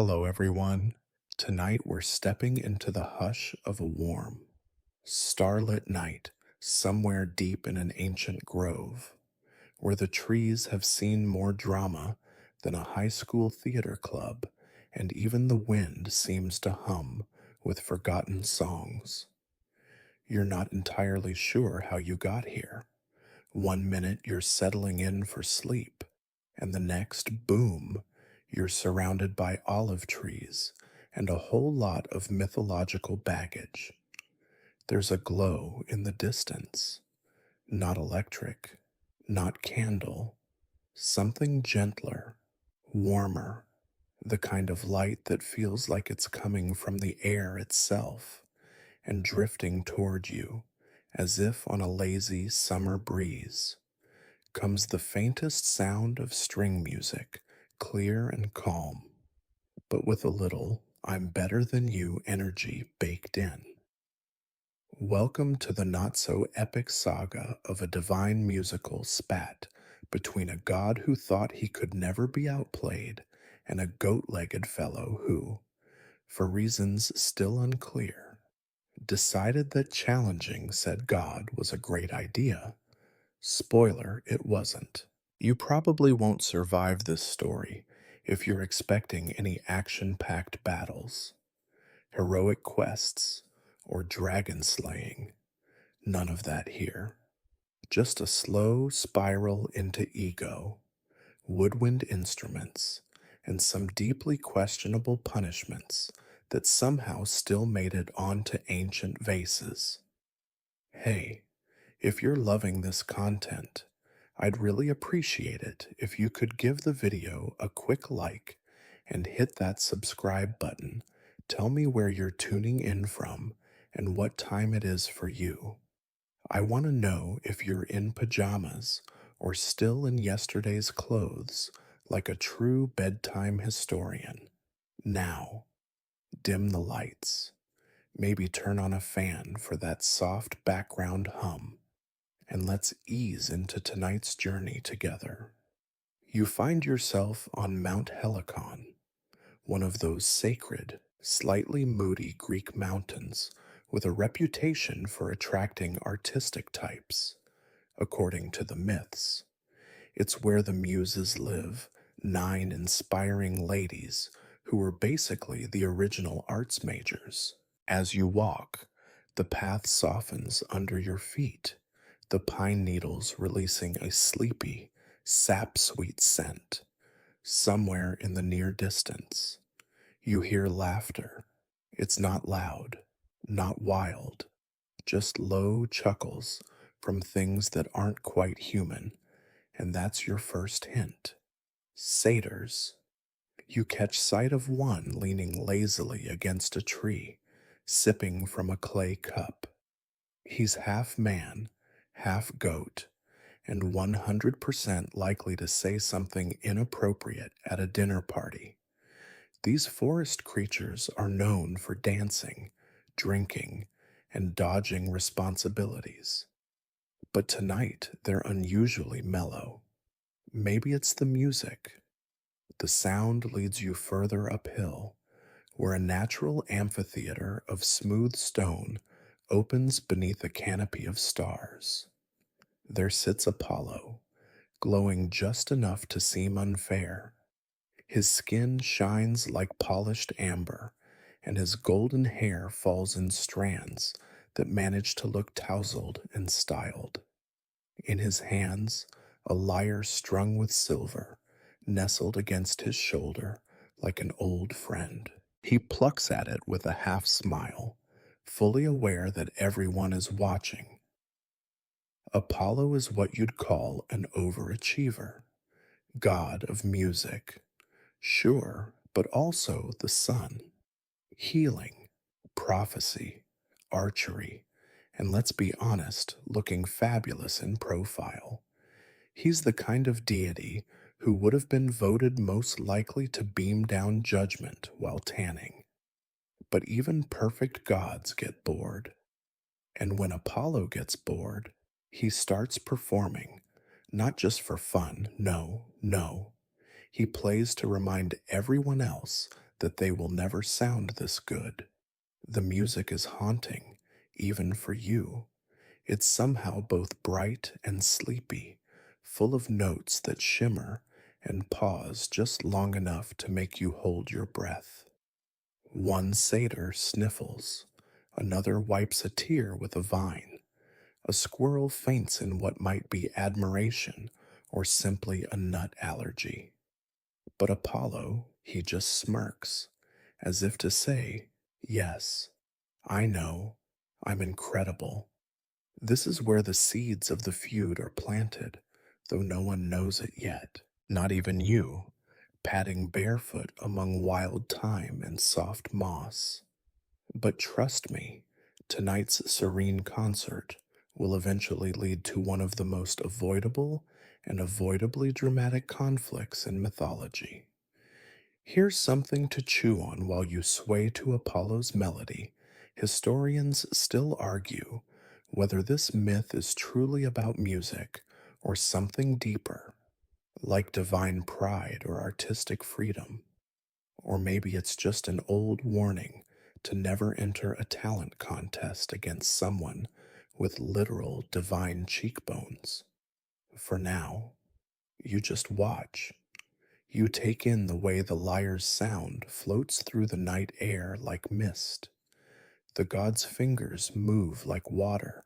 Hello, everyone. Tonight we're stepping into the hush of a warm, starlit night somewhere deep in an ancient grove, where the trees have seen more drama than a high school theater club, and even the wind seems to hum with forgotten songs. You're not entirely sure how you got here. One minute you're settling in for sleep, and the next, boom, you're surrounded by olive trees and a whole lot of mythological baggage. There's a glow in the distance, not electric, not candle, something gentler, warmer, the kind of light that feels like it's coming from the air itself and drifting toward you as if on a lazy summer breeze comes the faintest sound of string music, clear and calm, but with a little I'm better than you energy baked in. Welcome to the not so epic saga of a divine musical spat between a god who thought he could never be outplayed and a goat legged fellow who, for reasons still unclear, decided that challenging said god was a great idea. Spoiler, it wasn't. You probably won't survive this story if you're expecting any action packed battles, heroic quests, or dragon slaying. None of that here. Just a slow spiral into ego, woodwind instruments, and some deeply questionable punishments that somehow still made it onto ancient vases. Hey, if you're loving this content, I'd really appreciate it if you could give the video a quick like and hit that subscribe button. Tell me where you're tuning in from and what time it is for you. I want to know if you're in pajamas or still in yesterday's clothes, like a true bedtime historian. Now, dim the lights. Maybe turn on a fan for that soft background hum, and let's ease into tonight's journey together. You find yourself on Mount Helicon, one of those sacred, slightly moody Greek mountains with a reputation for attracting artistic types, according to the myths. It's where the muses live, 9 inspiring ladies who were basically the original arts majors. As you walk, the path softens under your feet, the pine needles releasing a sleepy, sap-sweet scent. Somewhere in the near distance, you hear laughter. It's not loud, not wild, just low chuckles from things that aren't quite human, and that's your first hint. Satyrs. You catch sight of one leaning lazily against a tree, sipping from a clay cup. He's half man, half goat, and 100% likely to say something inappropriate at a dinner party. These forest creatures are known for dancing, drinking, and dodging responsibilities. But tonight they're unusually mellow. Maybe it's the music. The sound leads you further uphill, where a natural amphitheater of smooth stone opens beneath a canopy of stars. There sits Apollo, glowing just enough to seem unfair. His skin shines like polished amber, and his golden hair falls in strands that manage to look tousled and styled. In his hands, a lyre strung with silver, nestled against his shoulder like an old friend. He plucks at it with a half smile, fully aware that everyone is watching. Apollo is what you'd call an overachiever, god of music, sure, but also the sun, healing, prophecy, archery, and let's be honest, looking fabulous in profile. He's the kind of deity who would have been voted most likely to beam down judgment while tanning. But even perfect gods get bored. And when Apollo gets bored, he starts performing, not just for fun, no, no. He plays to remind everyone else that they will never sound this good. The music is haunting, even for you. It's somehow both bright and sleepy, full of notes that shimmer and pause just long enough to make you hold your breath. One satyr sniffles, another wipes a tear with a vine, a squirrel faints in what might be admiration or simply a nut allergy. But Apollo, he just smirks, as if to say, "Yes, I know, I'm incredible." This is where the seeds of the feud are planted, though no one knows it yet, not even you, padding barefoot among wild thyme and soft moss. But trust me, tonight's serene concert will eventually lead to one of the most avoidable and avoidably dramatic conflicts in mythology. Here's something to chew on while you sway to Apollo's melody. Historians still argue whether this myth is truly about music or something deeper, like divine pride or artistic freedom. Or maybe it's just an old warning to never enter a talent contest against someone with literal divine cheekbones. For now, you just watch. You take in the way the lyre's sound floats through the night air like mist. The god's fingers move like water,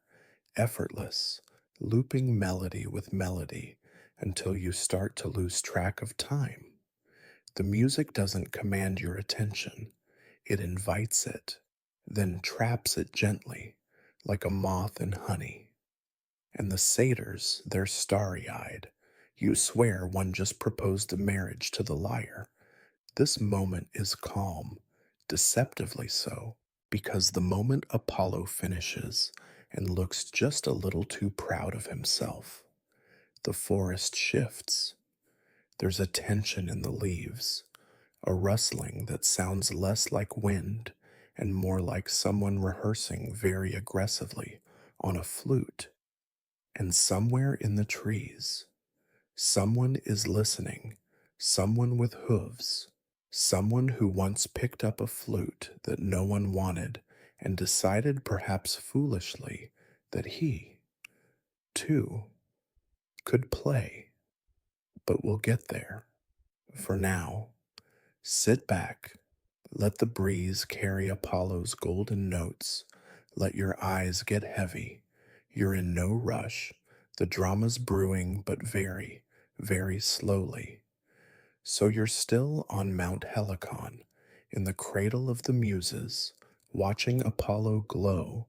effortless, looping melody with melody until you start to lose track of time. The music doesn't command your attention, it invites it, then traps it gently, like a moth in honey. And the satyrs, they're starry eyed. You swear one just proposed a marriage to the lyre. This moment is calm, deceptively so, because the moment Apollo finishes and looks just a little too proud of himself, the forest shifts. There's a tension in the leaves, a rustling that sounds less like wind and more like someone rehearsing very aggressively on a flute. And somewhere in the trees, someone is listening, someone with hooves, someone who once picked up a flute that no one wanted and decided, perhaps foolishly, that he, too, could play. But we'll get there. For now, sit back, let the breeze carry Apollo's golden notes, let your eyes get heavy. You're in no rush. The drama's brewing, but very, very slowly. So you're still on Mount Helicon, in the cradle of the Muses, watching Apollo glow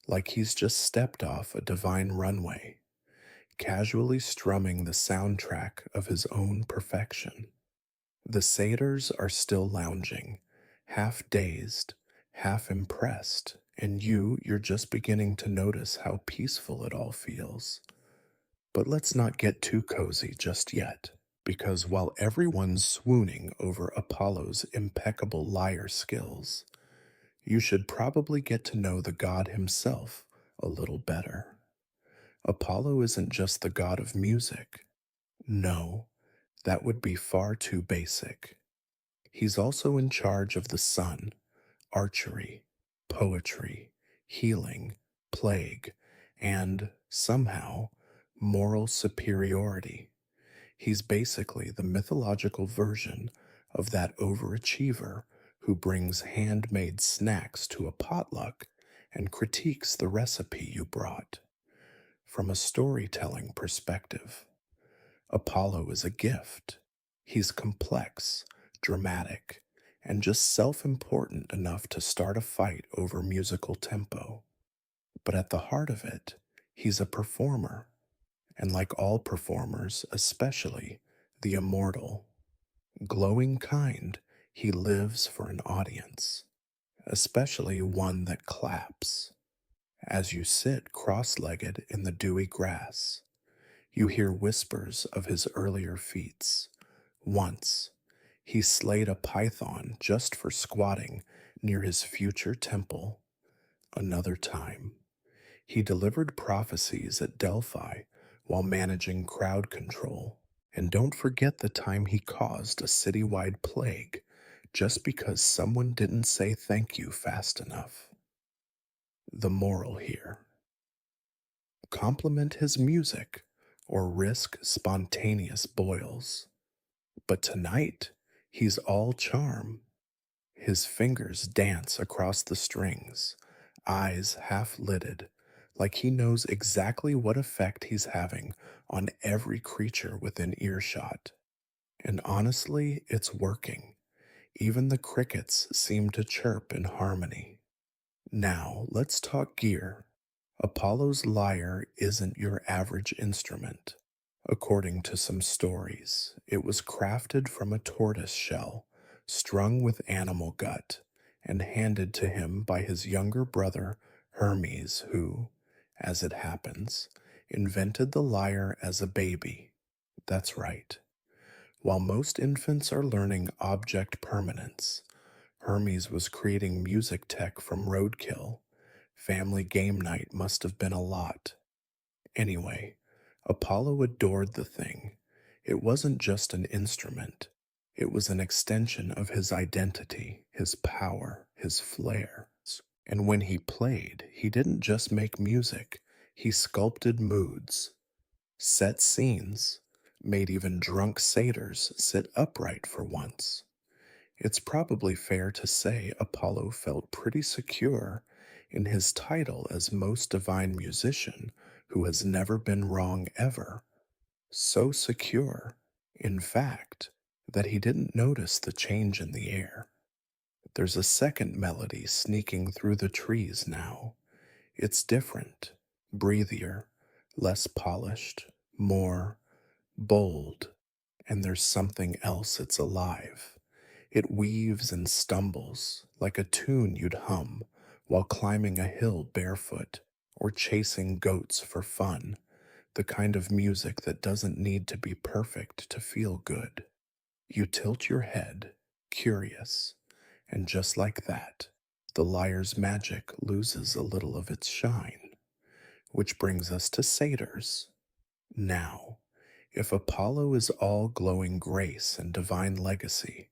like he's just stepped off a divine runway, casually strumming the soundtrack of his own perfection. The satyrs are still lounging, half dazed, half impressed, and you're just beginning to notice how peaceful it all feels. But let's not get too cozy just yet, because while everyone's swooning over Apollo's impeccable lyre skills, you should probably get to know the god himself a little better. Apollo isn't just the god of music. No, that would be far too basic. He's also in charge of the sun, archery, poetry, healing, plague, and, somehow, moral superiority. He's basically the mythological version of that overachiever who brings handmade snacks to a potluck and critiques the recipe you brought. From a storytelling perspective, Apollo is a gift. He's complex, dramatic, and just self important enough to start a fight over musical tempo. But at the heart of it, he's a performer, and like all performers, especially the immortal, glowing kind, he lives for an audience, especially one that claps. As you sit cross legged in the dewy grass, you hear whispers of his earlier feats. Once, he slayed a python just for squatting near his future temple. Another time, he delivered prophecies at Delphi while managing crowd control. And don't forget the time he caused a citywide plague just because someone didn't say thank you fast enough. The moral here: compliment his music or risk spontaneous boils. But tonight, he's all charm. His fingers dance across the strings, eyes half lidded, like he knows exactly what effect he's having on every creature within earshot. And honestly, it's working. Even the crickets seem to chirp in harmony. Now, let's talk gear. Apollo's lyre isn't your average instrument. According to some stories, it was crafted from a tortoise shell, strung with animal gut, and handed to him by his younger brother Hermes, who, as it happens, invented the lyre as a baby. That's right. While most infants are learning object permanence, Hermes was creating music tech from roadkill. Family game night must have been a lot. Anyway, Apollo adored the thing. It wasn't just an instrument, it was an extension of his identity, his power, his flair. And when he played, he didn't just make music, he sculpted moods, set scenes, made even drunk satyrs sit upright for once. It's probably fair to say Apollo felt pretty secure in his title as most divine musician who has never been wrong ever. So secure, in fact, that he didn't notice the change in the air. There's a second melody sneaking through the trees now. It's different, breathier, less polished, more bold, and there's something else. It's alive. It weaves and stumbles like a tune you'd hum while climbing a hill barefoot or chasing goats for fun, the kind of music that doesn't need to be perfect to feel good. You tilt your head, curious, and just like that, the lyre's magic loses a little of its shine, which brings us to satyrs. Now, if Apollo is all glowing grace and divine legacy,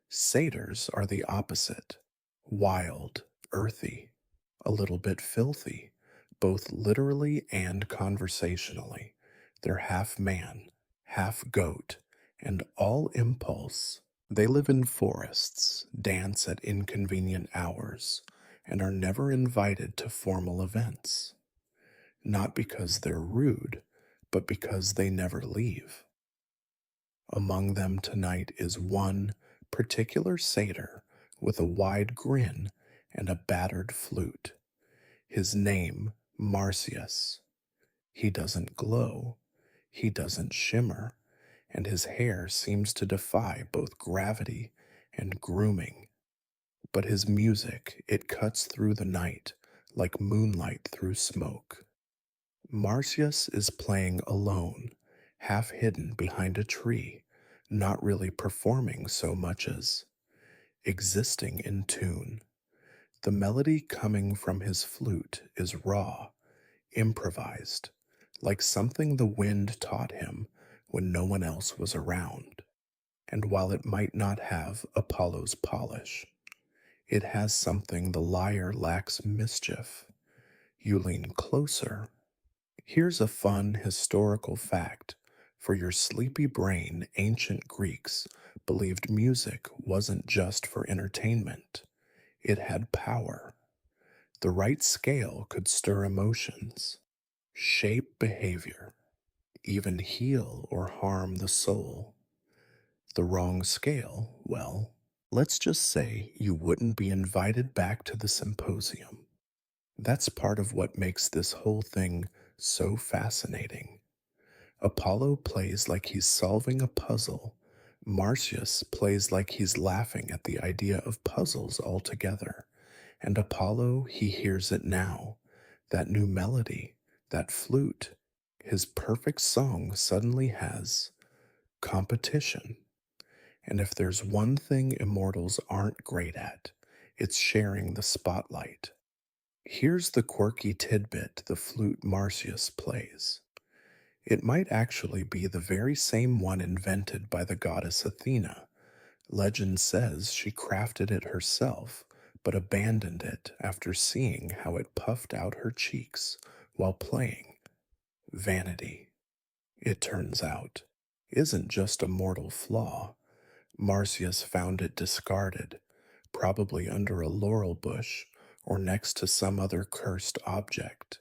satyrs are the opposite: wild, earthy, a little bit filthy, both literally and conversationally. They're half man, half goat, and all impulse. They live in forests, dance at inconvenient hours, and are never invited to formal events. Not because they're rude, but because they never leave. Among them tonight is one particular satyr with a wide grin and a battered flute. His name, Marcius. He doesn't glow, he doesn't shimmer, and his hair seems to defy both gravity and grooming. But his music, it cuts through the night like moonlight through smoke. Marcius is playing alone, half hidden behind a tree, not really performing so much as existing in tune. The melody coming from his flute is raw, improvised, like something the wind taught him when no one else was around. And while it might not have Apollo's polish, it has something the lyre lacks: mischief. You lean closer. Here's a fun historical fact. For your sleepy brain, ancient Greeks believed music wasn't just for entertainment. It had power. The right scale could stir emotions, shape behavior, even heal or harm the soul. The wrong scale, well, let's just say you wouldn't be invited back to the symposium. That's part of what makes this whole thing so fascinating. Apollo plays like he's solving a puzzle. Marcius plays like he's laughing at the idea of puzzles altogether. And Apollo, he hears it now. That new melody, that flute. His perfect song suddenly has competition. And if there's one thing immortals aren't great at, it's sharing the spotlight. Here's the quirky tidbit the flute Marcius plays. It might actually be the very same one invented by the goddess Athena, Legend says she crafted it herself, but abandoned it after seeing how it puffed out her cheeks while playing. Vanity, it turns out, isn't just a mortal flaw. Marcius found it discarded, probably under a laurel bush or next to some other cursed object.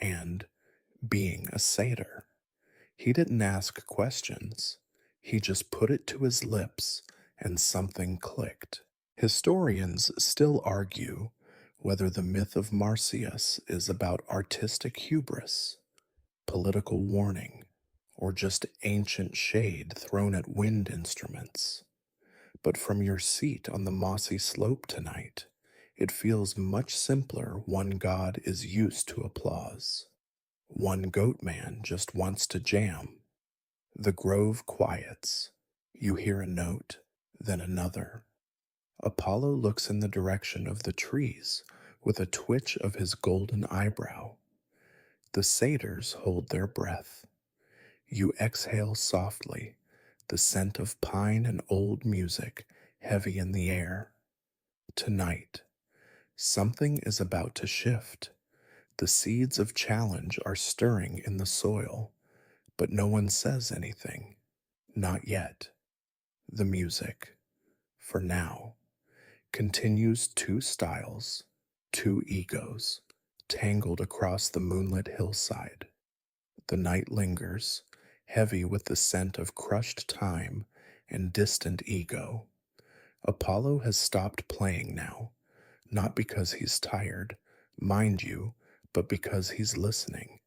And, being a satyr, he didn't ask questions. He just put it to his lips and something clicked. Historians still argue whether the myth of Marsyas is about artistic hubris, political warning, or just ancient shade thrown at wind instruments. But from your seat on the mossy slope tonight, it feels much simpler. One god is used to applause. One goat man just wants to jam. The grove quiets. You hear a note, then another. Apollo looks in the direction of the trees with a twitch of his golden eyebrow. The satyrs hold their breath. You exhale softly, the scent of pine and old music heavy in the air. Tonight, something is about to shift. The seeds of challenge are stirring in the soil, but no one says anything. Not yet. The music, for now, continues two styles, two egos, tangled across the moonlit hillside. The night lingers, heavy with the scent of crushed time and distant ego. Apollo has stopped playing now, not because he's tired, mind you, but because he's listening.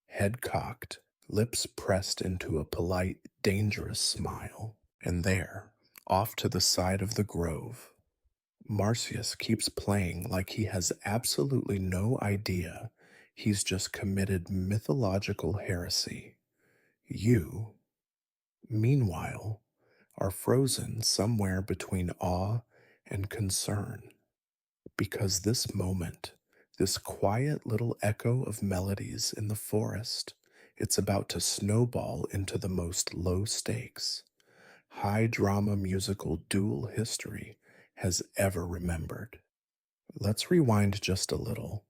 Head cocked, lips pressed into a polite, dangerous smile. And there, off to the side of the grove, Marcius keeps playing like he has absolutely no idea he's just committed mythological heresy. You, meanwhile, are frozen somewhere between awe and concern, because this moment, this quiet little echo of melodies in the forest, it's about to snowball into the most low stakes, high drama musical duel history has ever remembered. Let's rewind just a little.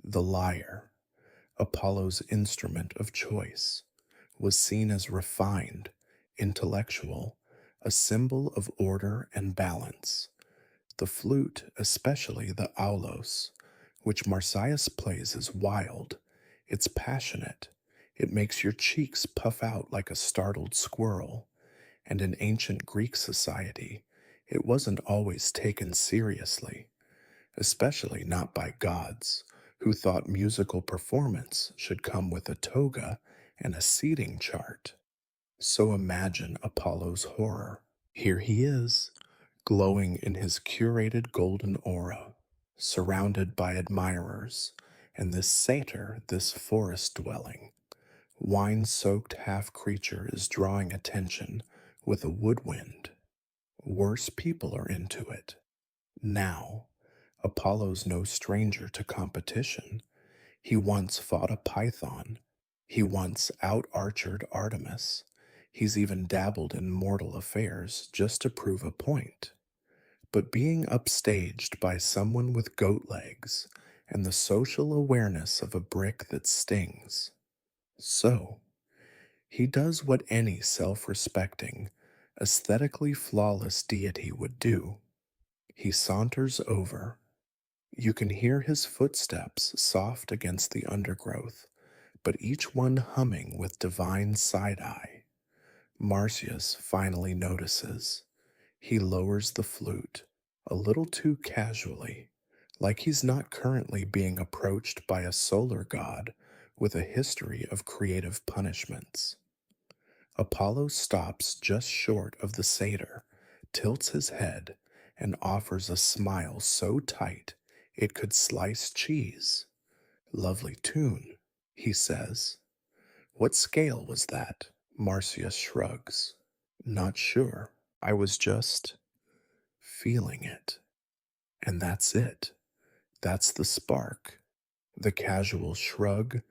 The lyre, Apollo's instrument of choice, was seen as refined, intellectual, a symbol of order and balance. The flute, especially the aulos, which Marsyas plays, is wild. It's passionate. It makes your cheeks puff out like a startled squirrel. And in ancient Greek society, it wasn't always taken seriously, especially not by gods, who thought musical performance should come with a toga and a seating chart. So imagine Apollo's horror. Here he is, glowing in his curated golden aura, surrounded by admirers, and this satyr, this forest dwelling, wine soaked half creature is drawing attention with a woodwind. Worse people are into it. Now, Apollo's no stranger to competition. He once fought a python. He once out archered Artemis. He's even dabbled in mortal affairs just to prove a point. But being upstaged by someone with goat legs and the social awareness of a brick that stings. So, he does what any self respecting, aesthetically flawless deity would do. He saunters over. You can hear his footsteps soft against the undergrowth, but each one humming with divine side eye. Marcius finally notices. He lowers the flute, a little too casually, like he's not currently being approached by a solar god with a history of creative punishments. Apollo stops just short of the satyr, tilts his head, and offers a smile so tight it could slice cheese. Lovely tune, he says. What scale was that? Marcius shrugs. Not sure. I was just feeling it. And that's it. That's the spark. The casual shrug,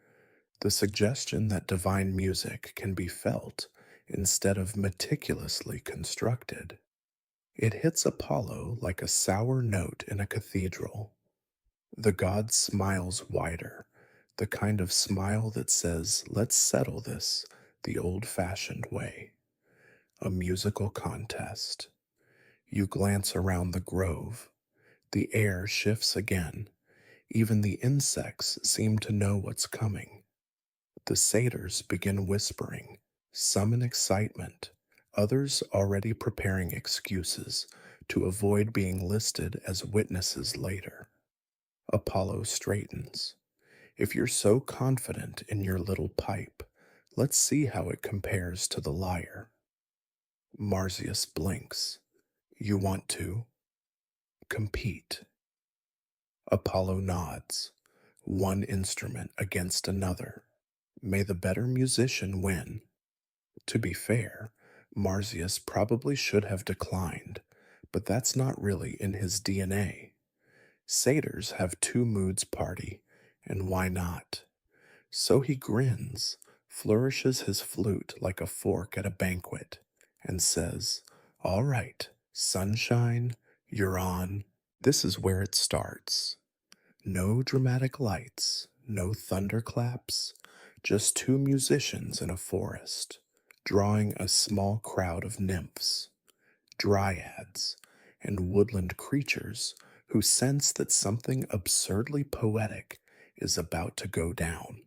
the suggestion that divine music can be felt instead of meticulously constructed. It hits Apollo like a sour note in a cathedral. The god smiles wider, the kind of smile that says, let's settle this the old fashioned way. A musical contest. You glance around the grove. The air shifts again. Even the insects seem to know what's coming. The satyrs begin whispering, some in excitement, others already preparing excuses to avoid being listed as witnesses later. Apollo straightens. If you're so confident in your little pipe, let's see how it compares to the lyre. Marsyas blinks. You want to compete? Apollo nods. One instrument against another. May the better musician win. To be fair, Marsyas probably should have declined, but that's not really in his DNA. Satyrs have two moods party, and why not? So he grins, flourishes his flute like a fork at a banquet, and says, all right, sunshine, you're on. This is where it starts. No dramatic lights, no thunderclaps, just two musicians in a forest, drawing a small crowd of nymphs, dryads, and woodland creatures who sense that something absurdly poetic is about to go down.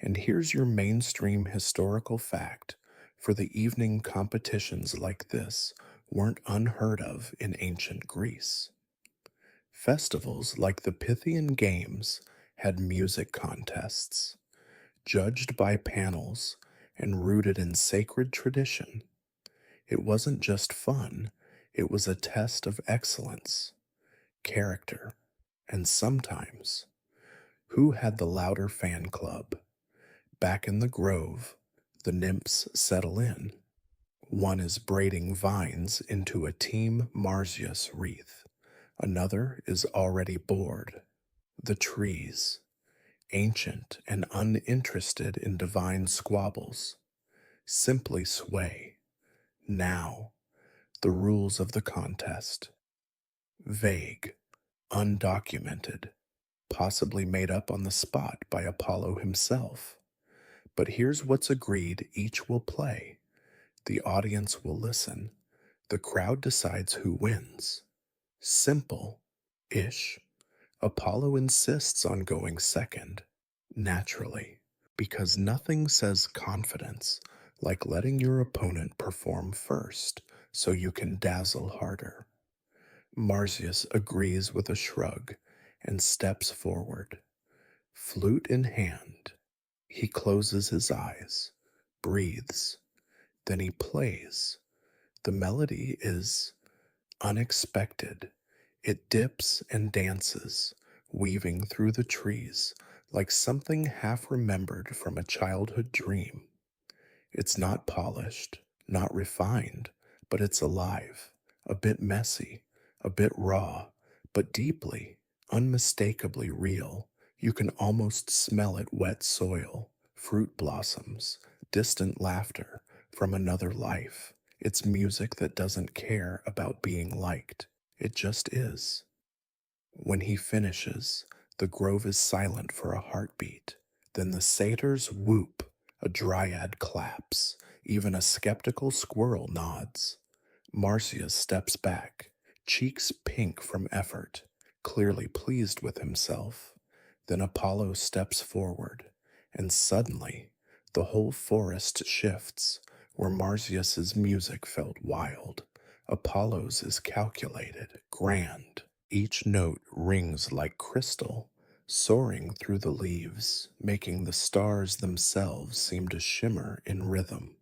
And here's your mainstream historical fact, for the evening competitions like this weren't unheard of in ancient Greece. Festivals like the Pythian Games had music contests, judged by panels and rooted in sacred tradition. It wasn't just fun, it was a test of excellence, character, and sometimes who had the louder fan club. Back in the grove, the nymphs settle in. One is braiding vines into a Team Marsyas wreath. Another is already bored. The trees, ancient and uninterested in divine squabbles, simply sway. Now, the rules of the contest. Vague, undocumented, possibly made up on the spot by Apollo himself. But here's what's agreed: each will play. The audience will listen. The crowd decides who wins. Simple ish. Apollo insists on going second, naturally, because nothing says confidence like letting your opponent perform first so you can dazzle harder. Marsyas agrees with a shrug and steps forward, flute in hand. He closes his eyes, breathes, then he plays. The melody is unexpected. It dips and dances, weaving through the trees like something half remembered from a childhood dream. It's not polished, not refined, but it's alive, a bit messy, a bit raw, but deeply, unmistakably real. You can almost smell it: wet soil, fruit blossoms, distant laughter from another life. It's music that doesn't care about being liked. It just is. When he finishes, the grove is silent for a heartbeat. Then the satyrs whoop, a dryad claps, even a skeptical squirrel nods. Marsyas steps back, cheeks pink from effort, clearly pleased with himself. Then Apollo steps forward, and suddenly the whole forest shifts. Where Marsyas's music felt wild, Apollo's is calculated, grand. Each note rings like crystal, soaring through the leaves, making the stars themselves seem to shimmer in rhythm.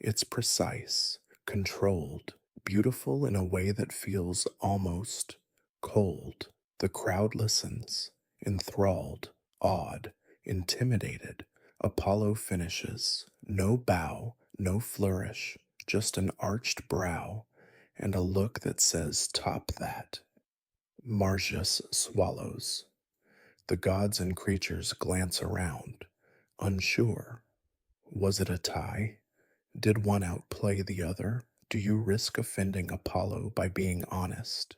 It's precise, controlled, beautiful in a way that feels almost cold. The crowd listens, enthralled, awed, intimidated. Apollo finishes. No bow, no flourish, just an arched brow and a look that says, top that. Marsyas swallows. The gods and creatures glance around, unsure. Was it a tie? Did one outplay the other? Do you risk offending Apollo by being honest?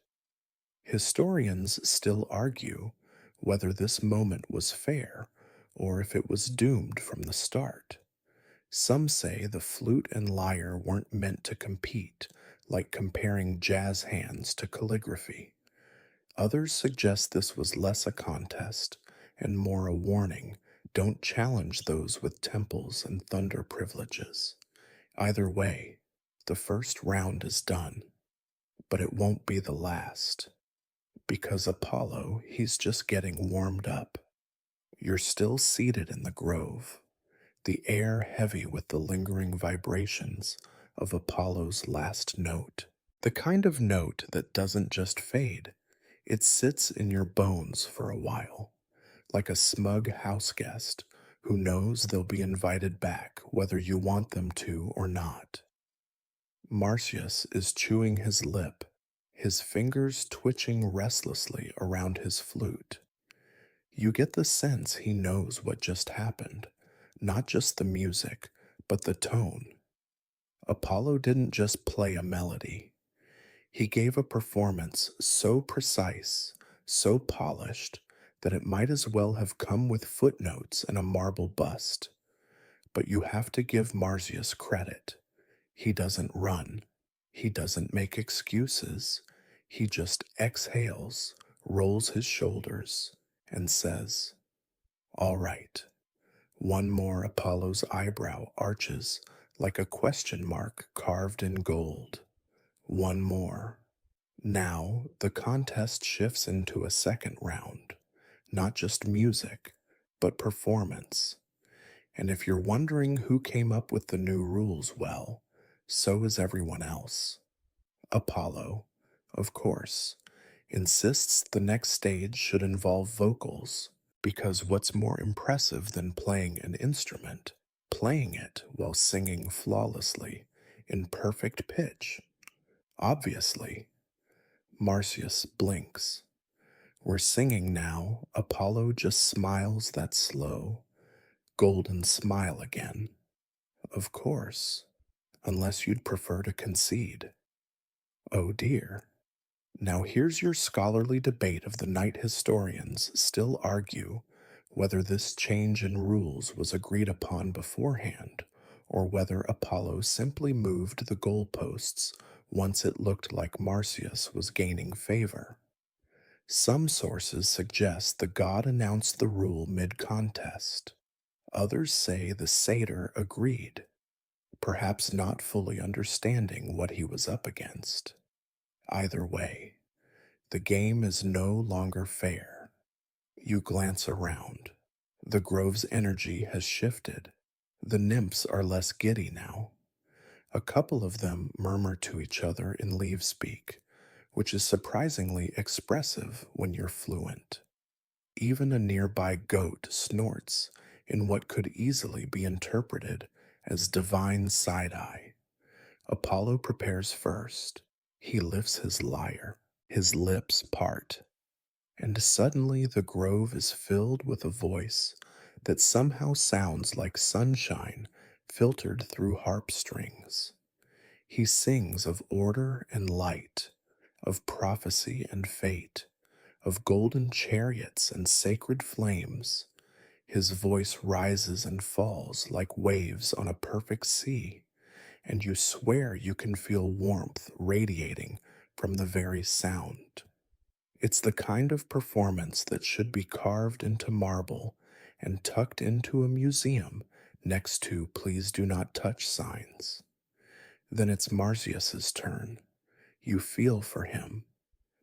Historians still argue whether this moment was fair or if it was doomed from the start. Some say the flute and lyre weren't meant to compete, like comparing jazz hands to calligraphy. Others suggest this was less a contest and more a warning: don't challenge those with temples and thunder privileges. Either way, the first round is done, but it won't be the last. Because Apollo, he's just getting warmed up. You're still seated in the grove, the air heavy with the lingering vibrations of Apollo's last note. The kind of note that doesn't just fade, it sits in your bones for a while, like a smug house guest who knows they'll be invited back whether you want them to or not. Marcius is chewing his lip, his fingers twitching restlessly around his flute. You get the sense he knows what just happened, not just the music, but the tone. Apollo didn't just play a melody, he gave a performance so precise, so polished, that it might as well have come with footnotes and a marble bust. But you have to give Marcius credit. He doesn't run. He doesn't make excuses. He just exhales, rolls his shoulders, and says, "All right." One more. Apollo's eyebrow arches like a question mark carved in gold. One more. Now the contest shifts into a second round. Not just music, but performance. And if you're wondering who came up with the new rules, well, so is everyone else. Apollo, of course, insists the next stage should involve vocals, because what's more impressive than playing an instrument? Playing it while singing flawlessly, in perfect pitch. Obviously, Marcius blinks. We're singing now. Apollo just smiles that slow, golden smile again. Of course, unless you'd prefer to concede. Oh dear. Now here's your scholarly debate of the night. Historians still argue whether this change in rules was agreed upon beforehand or whether Apollo simply moved the goalposts once it looked like Marcius was gaining favor. Some sources suggest the god announced the rule mid-contest. Others say the satyr agreed, perhaps not fully understanding what he was up against. Either way, the game is no longer fair. You glance around. The grove's energy has shifted. The nymphs are less giddy now. A couple of them murmur to each other in leaf speak, which is surprisingly expressive when you're fluent. Even a nearby goat snorts in what could easily be interpreted as divine side-eye. Apollo prepares first. He lifts his lyre. His lips part. And suddenly the grove is filled with a voice that somehow sounds like sunshine filtered through harp strings. He sings of order and light, of prophecy and fate, of golden chariots and sacred flames. His voice rises and falls like waves on a perfect sea, and you swear you can feel warmth radiating from the very sound. It's the kind of performance that should be carved into marble and tucked into a museum next to "Please do not touch" signs. Then it's Marcius's turn. You feel for him,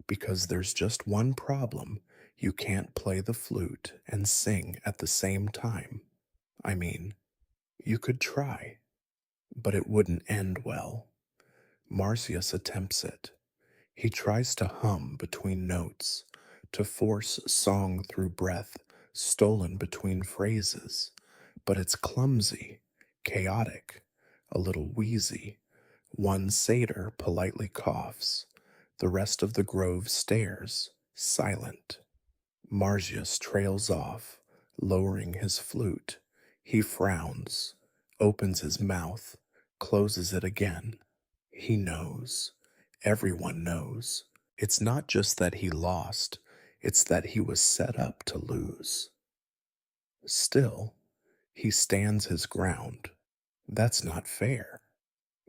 because there's just one problem: you can't play the flute and sing at the same time. I mean, you could try, but it wouldn't end well. Marcius attempts it. He tries to hum between notes, to force song through breath stolen between phrases, but it's clumsy, chaotic, a little wheezy. One satyr politely coughs. The rest of the grove stares, silent. Marcius trails off, lowering his flute. He frowns, opens his mouth, closes it again. He knows. Everyone knows. It's not just that he lost, it's that he was set up to lose. Still, he stands his ground. That's not fair,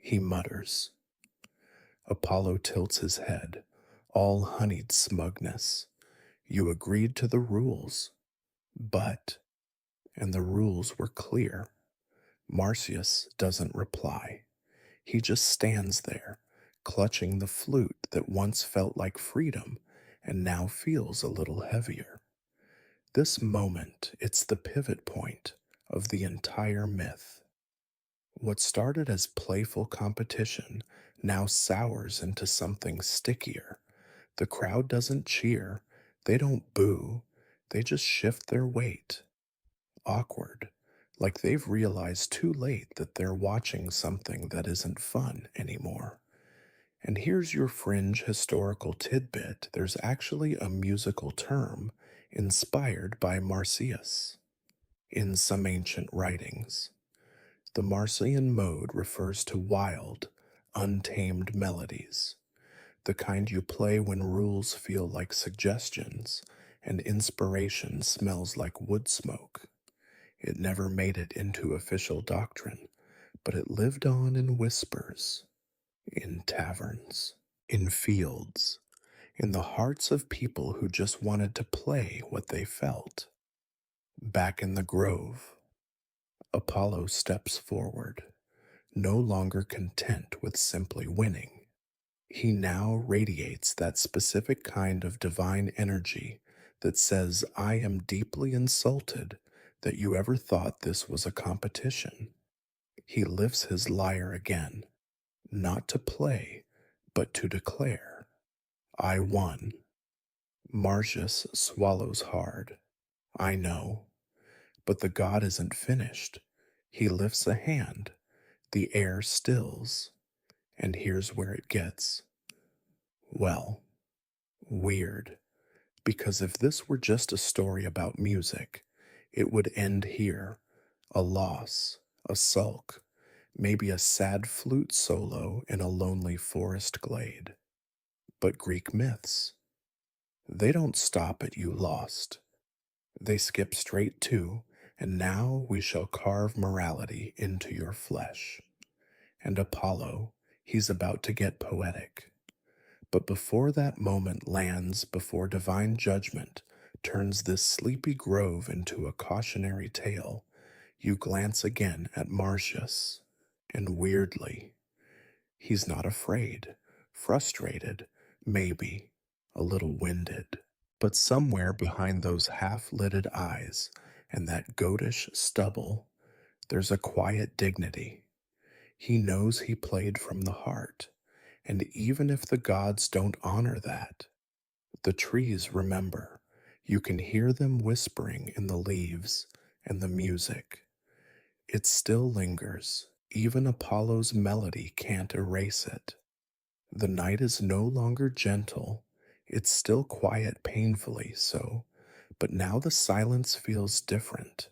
he mutters. Apollo tilts his head, all honeyed smugness. You agreed to the rules, but, and the rules were clear. Marcius doesn't reply. He just stands there, clutching the flute that once felt like freedom and now feels a little heavier. This moment, it's the pivot point of the entire myth. What started as playful competition now sours into something stickier. The crowd doesn't cheer, they don't boo, they just shift their weight. Awkward, like they've realized too late that they're watching something that isn't fun anymore. And here's your fringe historical tidbit: there's actually a musical term inspired by Marsyas in some ancient writings. The Marcian mode refers to wild, untamed melodies, the kind you play when rules feel like suggestions and inspiration smells like wood smoke. It never made it into official doctrine, but it lived on in whispers, in taverns, in fields, in the hearts of people who just wanted to play what they felt. Back in the grove, Apollo steps forward, no longer content with simply winning. He now radiates that specific kind of divine energy that says, I am deeply insulted that you ever thought this was a competition. He lifts his lyre again, not to play, but to declare, I won. Marcius swallows hard. I know, but the god isn't finished. He lifts a hand, the air stills, and here's where it gets, well, weird. Because if this were just a story about music, it would end here. A loss, a sulk, maybe a sad flute solo in a lonely forest glade. But Greek myths, they don't stop at you lost. They skip straight to, and now we shall carve morality into your flesh. And Apollo, he's about to get poetic. But before that moment lands, before divine judgment turns this sleepy grove into a cautionary tale, you glance again at Marcius, and weirdly, he's not afraid, frustrated, maybe a little winded. But somewhere behind those half-lidded eyes and that goatish stubble, there's a quiet dignity. He knows he played from the heart, and even if the gods don't honor that, the trees remember. You can hear them whispering in the leaves and the music. It still lingers. Even Apollo's melody can't erase it. The night is no longer gentle. It's still quiet, painfully so, but now the silence feels different,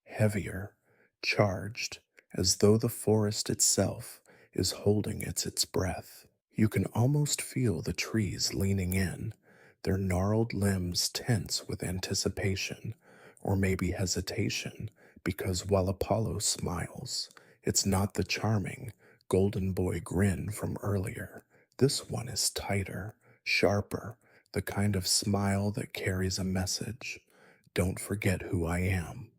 heavier, charged, as though the forest itself is holding its breath. You can almost feel the trees leaning in, their gnarled limbs tense with anticipation, or maybe hesitation, because while Apollo smiles, it's not the charming, golden boy grin from earlier. This one is tighter, sharper, the kind of smile that carries a message. Don't forget who I am.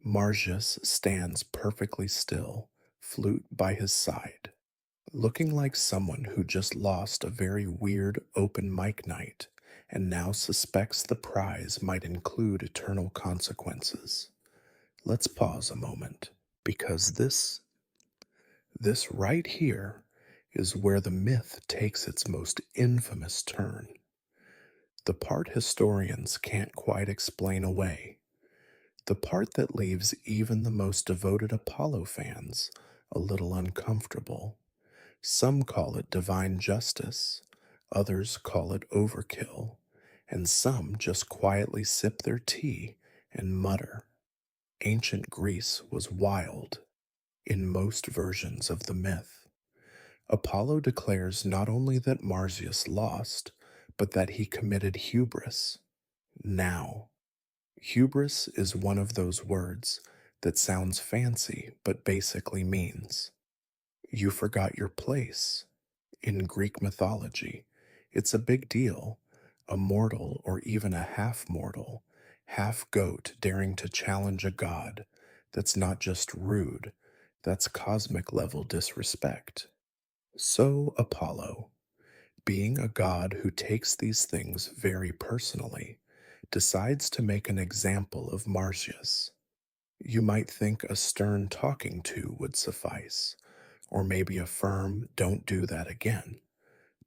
Marcius stands perfectly still, flute by his side, looking like someone who just lost a very weird open mic night and now suspects the prize might include eternal consequences. Let's pause a moment, because this right here is where the myth takes its most infamous turn. The part historians can't quite explain away. The part that leaves even the most devoted Apollo fans a little uncomfortable. Some call it divine justice, others call it overkill, and some just quietly sip their tea and mutter. Ancient Greece was wild in most versions of the myth. Apollo declares not only that Marsyas lost, but that he committed hubris. Now, hubris is one of those words that sounds fancy but basically means you forgot your place. In Greek mythology, it's a big deal. A mortal or even a half mortal, half goat daring to challenge a god. That's not just rude, that's cosmic level disrespect. So, Apollo, being a god who takes these things very personally, decides to make an example of Marsyas. You might think a stern talking to would suffice, or maybe a firm, don't do that again.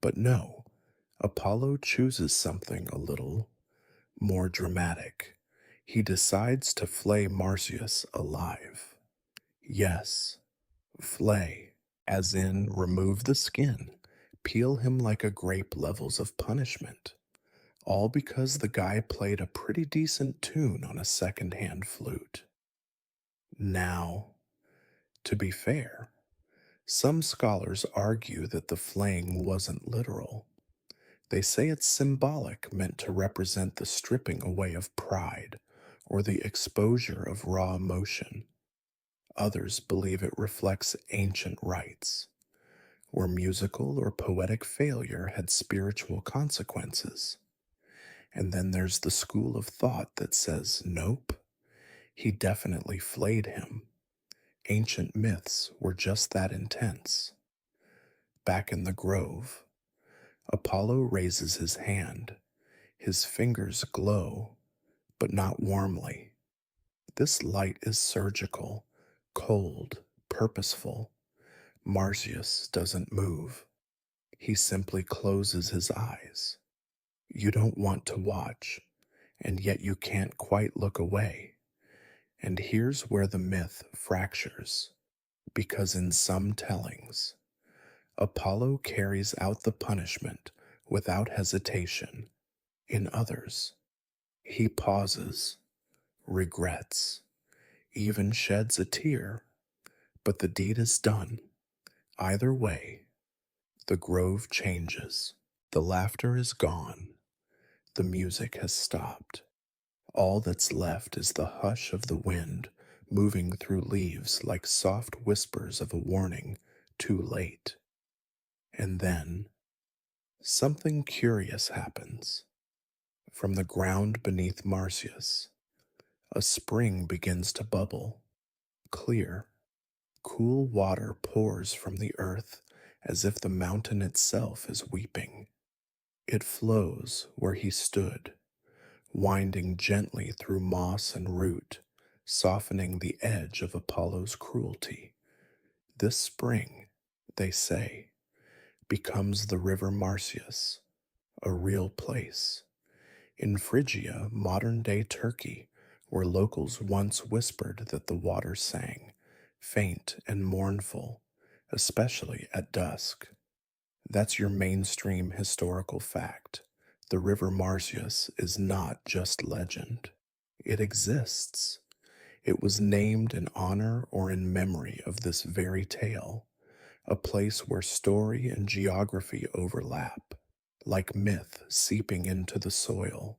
But no, Apollo chooses something a little more dramatic. He decides to flay Marsyas alive. Yes, flay, as in remove the skin, peel him like a grape levels of punishment. All because the guy played a pretty decent tune on a second-hand flute. Now, to be fair, some scholars argue that the flaying wasn't literal. They say it's symbolic, meant to represent the stripping away of pride or the exposure of raw emotion. Others believe it reflects ancient rites, where musical or poetic failure had spiritual consequences. And then there's the school of thought that says, nope, he definitely flayed him. Ancient myths were just that intense. Back in the grove, Apollo raises his hand. His fingers glow, but not warmly. This light is surgical, cold, purposeful. Marsyas doesn't move. He simply closes his eyes. You don't want to watch, and yet you can't quite look away. And here's where the myth fractures, because in some tellings, Apollo carries out the punishment without hesitation. In others, he pauses, regrets, even sheds a tear, but the deed is done. Either way, the grove changes. The laughter is gone. The music has stopped. All that's left is the hush of the wind moving through leaves like soft whispers of a warning too late. And then something curious happens. From the ground beneath Marsyas, a spring begins to bubble. Clear, cool water pours from the earth as if the mountain itself is weeping. It flows where he stood, winding gently through moss and root, softening the edge of Apollo's cruelty. This spring, they say, becomes the river Marsyas, a real place. In Phrygia, modern-day Turkey, where locals once whispered that the water sang, faint and mournful, especially at dusk. That's your mainstream historical fact. The river Marsyas is not just legend. It exists. It was named in honor or in memory of this very tale, a place where story and geography overlap, like myth seeping into the soil.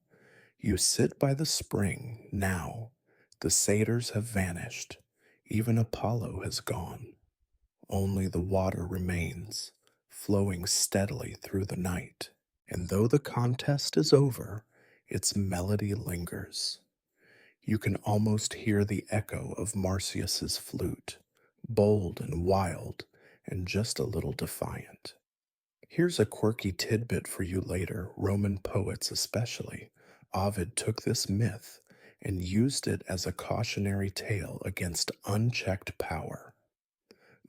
You sit by the spring now. The satyrs have vanished. Even Apollo has gone. Only the water remains, flowing steadily through the night. And though the contest is over, its melody lingers. You can almost hear the echo of Marsyas's flute, bold and wild, and just a little defiant. Here's a quirky tidbit for you later, Roman poets especially. Ovid took this myth and used it as a cautionary tale against unchecked power.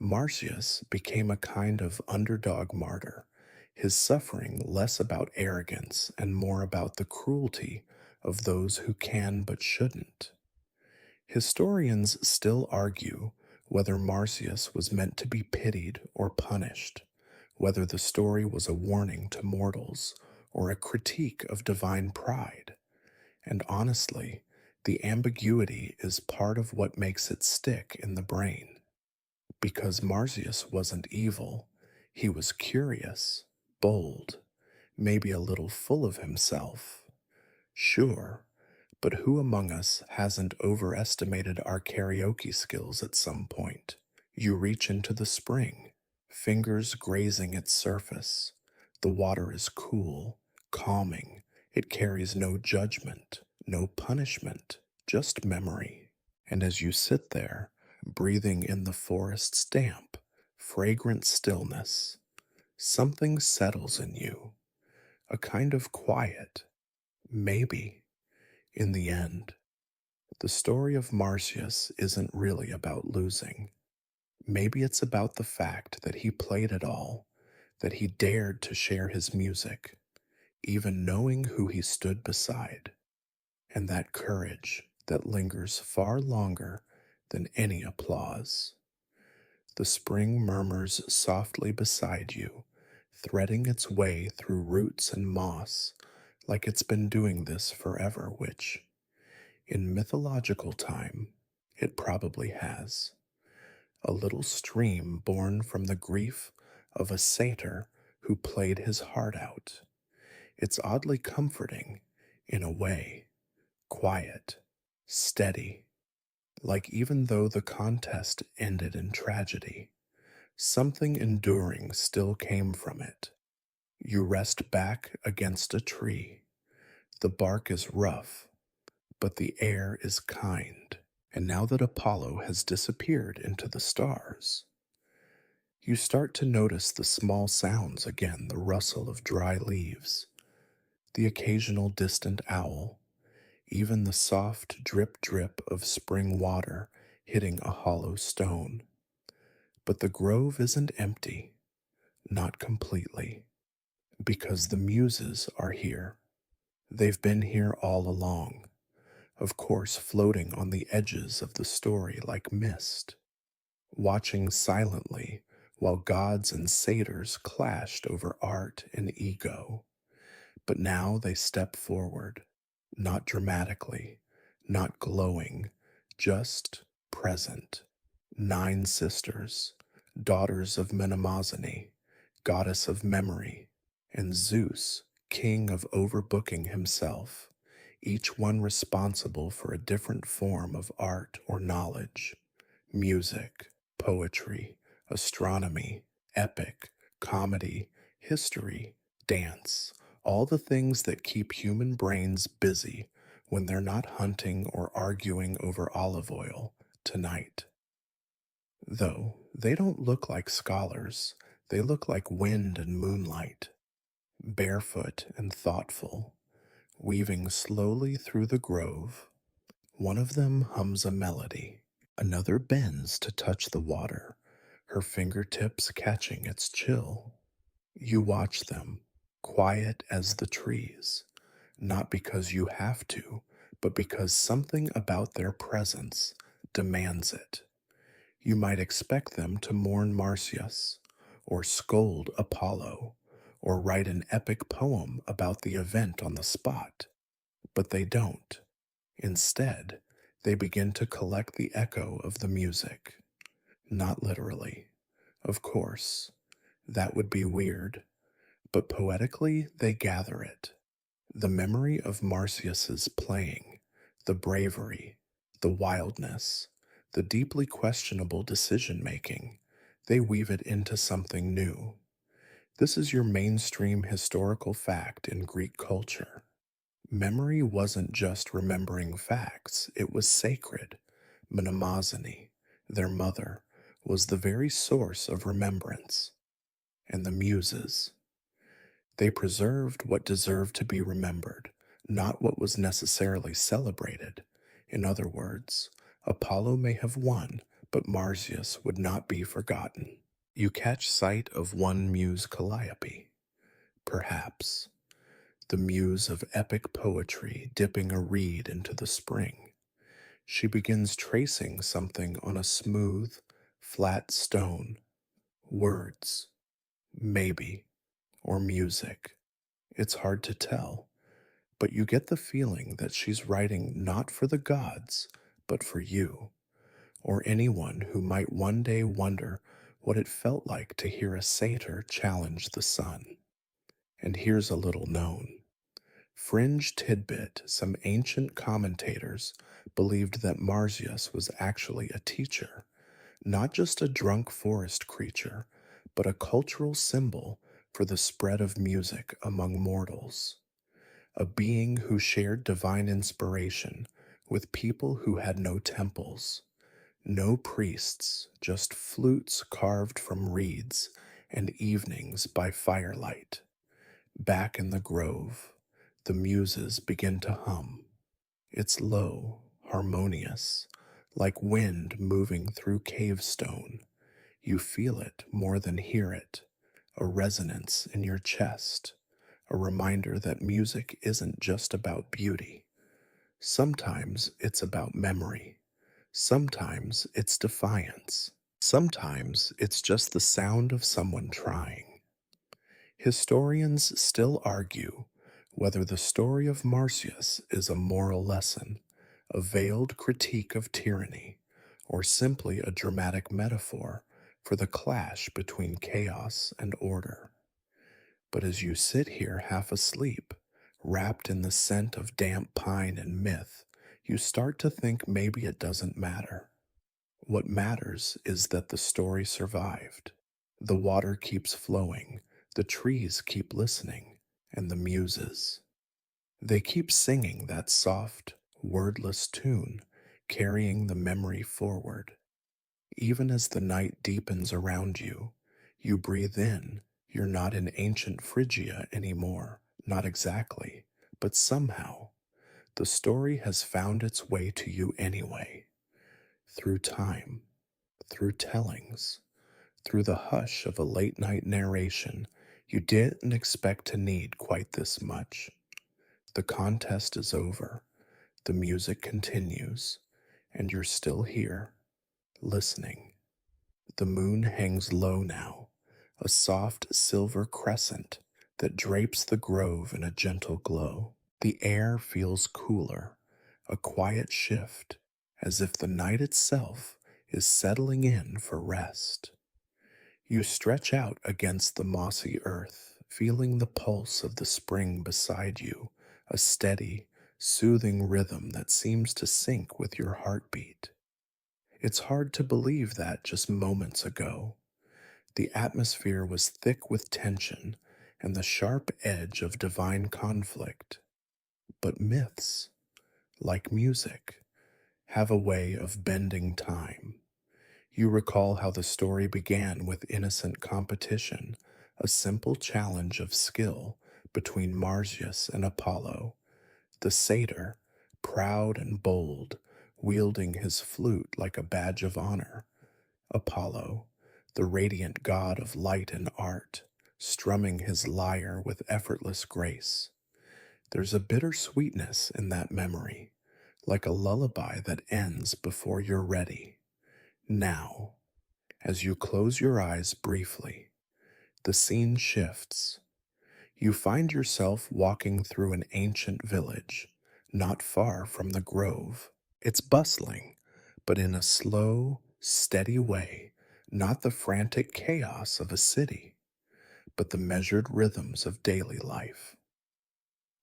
Marsyas became a kind of underdog martyr, his suffering less about arrogance and more about the cruelty of those who can but shouldn't. Historians still argue whether Marsyas was meant to be pitied or punished, whether the story was a warning to mortals or a critique of divine pride. And honestly, the ambiguity is part of what makes it stick in the brain. Because Marsyas wasn't evil, He was curious, bold, maybe a little full of himself. Sure, but who among us hasn't overestimated our karaoke skills at some point? You reach into the spring, fingers grazing its surface. The water is cool, calming. It carries no judgment, no punishment, just memory. And as you sit there, breathing in the forest's damp, fragrant stillness, something settles in you, a kind of quiet. Maybe, in the end, the story of Marcius isn't really about losing. Maybe it's about the fact that he played it all, that he dared to share his music, even knowing who he stood beside, and that courage that lingers far longer than any applause. The spring murmurs softly beside you, threading its way through roots and moss, like it's been doing this forever, which, in mythological time, it probably has. A little stream born from the grief of a satyr who played his heart out. It's oddly comforting, in a way, quiet, steady, like even though the contest ended in tragedy, something enduring still came from it. You rest back against a tree. The bark is rough, but the air is kind. And now that Apollo has disappeared into the stars, you start to notice the small sounds again, the rustle of dry leaves, the occasional distant owl, even the soft drip drip of spring water hitting a hollow stone. But the grove isn't empty, not completely, because the muses are here. They've been here all along, of course, floating on the edges of the story like mist, watching silently while gods and satyrs clashed over art and ego. But now they step forward, not dramatically, not glowing, just present. 9 sisters, daughters of Mnemosyne, goddess of memory, and Zeus, king of overbooking himself, each one responsible for a different form of art or knowledge: music, poetry, astronomy, epic, comedy, history, dance, all the things that keep human brains busy when they're not hunting or arguing over olive oil tonight. Though they don't look like scholars, they look like wind and moonlight, barefoot and thoughtful, weaving slowly through the grove. One of them hums a melody, another bends to touch the water, her fingertips catching its chill. You watch them, quiet as the trees, not because you have to, but because something about their presence demands it. You might expect them to mourn Marsyas, or scold Apollo, or write an epic poem about the event on the spot, but they don't. Instead, they begin to collect the echo of the music. Not literally, of course. That would be weird. But poetically, they gather it. The memory of Marsyas's playing, the bravery, the wildness, the deeply questionable decision making, they weave it into something new. This is your mainstream historical fact in Greek culture. Memory wasn't just remembering facts, it was sacred. Mnemosyne, their mother, was the very source of remembrance. And the muses, they preserved what deserved to be remembered, not what was necessarily celebrated. In other words, Apollo may have won, but Marsyas would not be forgotten. You catch sight of one muse, Calliope, perhaps, the muse of epic poetry dipping a reed into the spring. She begins tracing something on a smooth, flat stone. Words, maybe, or music. It's hard to tell, but you get the feeling that she's writing not for the gods, but for you, or anyone who might one day wonder what it felt like to hear a satyr challenge the sun. And here's a little known fringe tidbit: some ancient commentators believed that Marsyas was actually a teacher, not just a drunk forest creature, but a cultural symbol for the spread of music among mortals, a being who shared divine inspiration with people who had no temples, no priests, just flutes carved from reeds and evenings by firelight. Back in the grove, the muses begin to hum. It's low, harmonious, like wind moving through cave stone. You feel it more than hear it, a resonance in your chest, a reminder that music isn't just about beauty. Sometimes it's about memory. Sometimes it's defiance. Sometimes it's just the sound of someone trying. Historians still argue whether the story of Marsyas is a moral lesson, a veiled critique of tyranny, or simply a dramatic metaphor for the clash between chaos and order. But as you sit here half asleep, wrapped in the scent of damp pine and myth, you start to think maybe it doesn't matter. What matters is that the story survived. The water keeps flowing, the trees keep listening, and the muses. They keep singing that soft, wordless tune, carrying the memory forward. Even as the night deepens around you, you breathe in. You're not in ancient Phrygia anymore. Not exactly, but somehow. The story has found its way to you anyway. Through time, through tellings, through the hush of a late night narration you didn't expect to need quite this much. The contest is over, the music continues, and you're still here, listening. The moon hangs low now, a soft silver crescent that drapes the grove in a gentle glow. The air feels cooler, a quiet shift, as if the night itself is settling in for rest. You stretch out against the mossy earth, feeling the pulse of the spring beside you, a steady, soothing rhythm that seems to sync with your heartbeat. It's hard to believe that just moments ago. The atmosphere was thick with tension and the sharp edge of divine conflict. But myths, like music, have a way of bending time. You recall how the story began with innocent competition, a simple challenge of skill between Marsyas and Apollo. The satyr, proud and bold, wielding his flute like a badge of honor. Apollo, the radiant god of light and art, strumming his lyre with effortless grace. There's a bitter sweetness in that memory, like a lullaby that ends before you're ready. Now, as you close your eyes briefly, the scene shifts. You find yourself walking through an ancient village, not far from the grove. It's bustling, but in a slow, steady way, not the frantic chaos of a city, but the measured rhythms of daily life.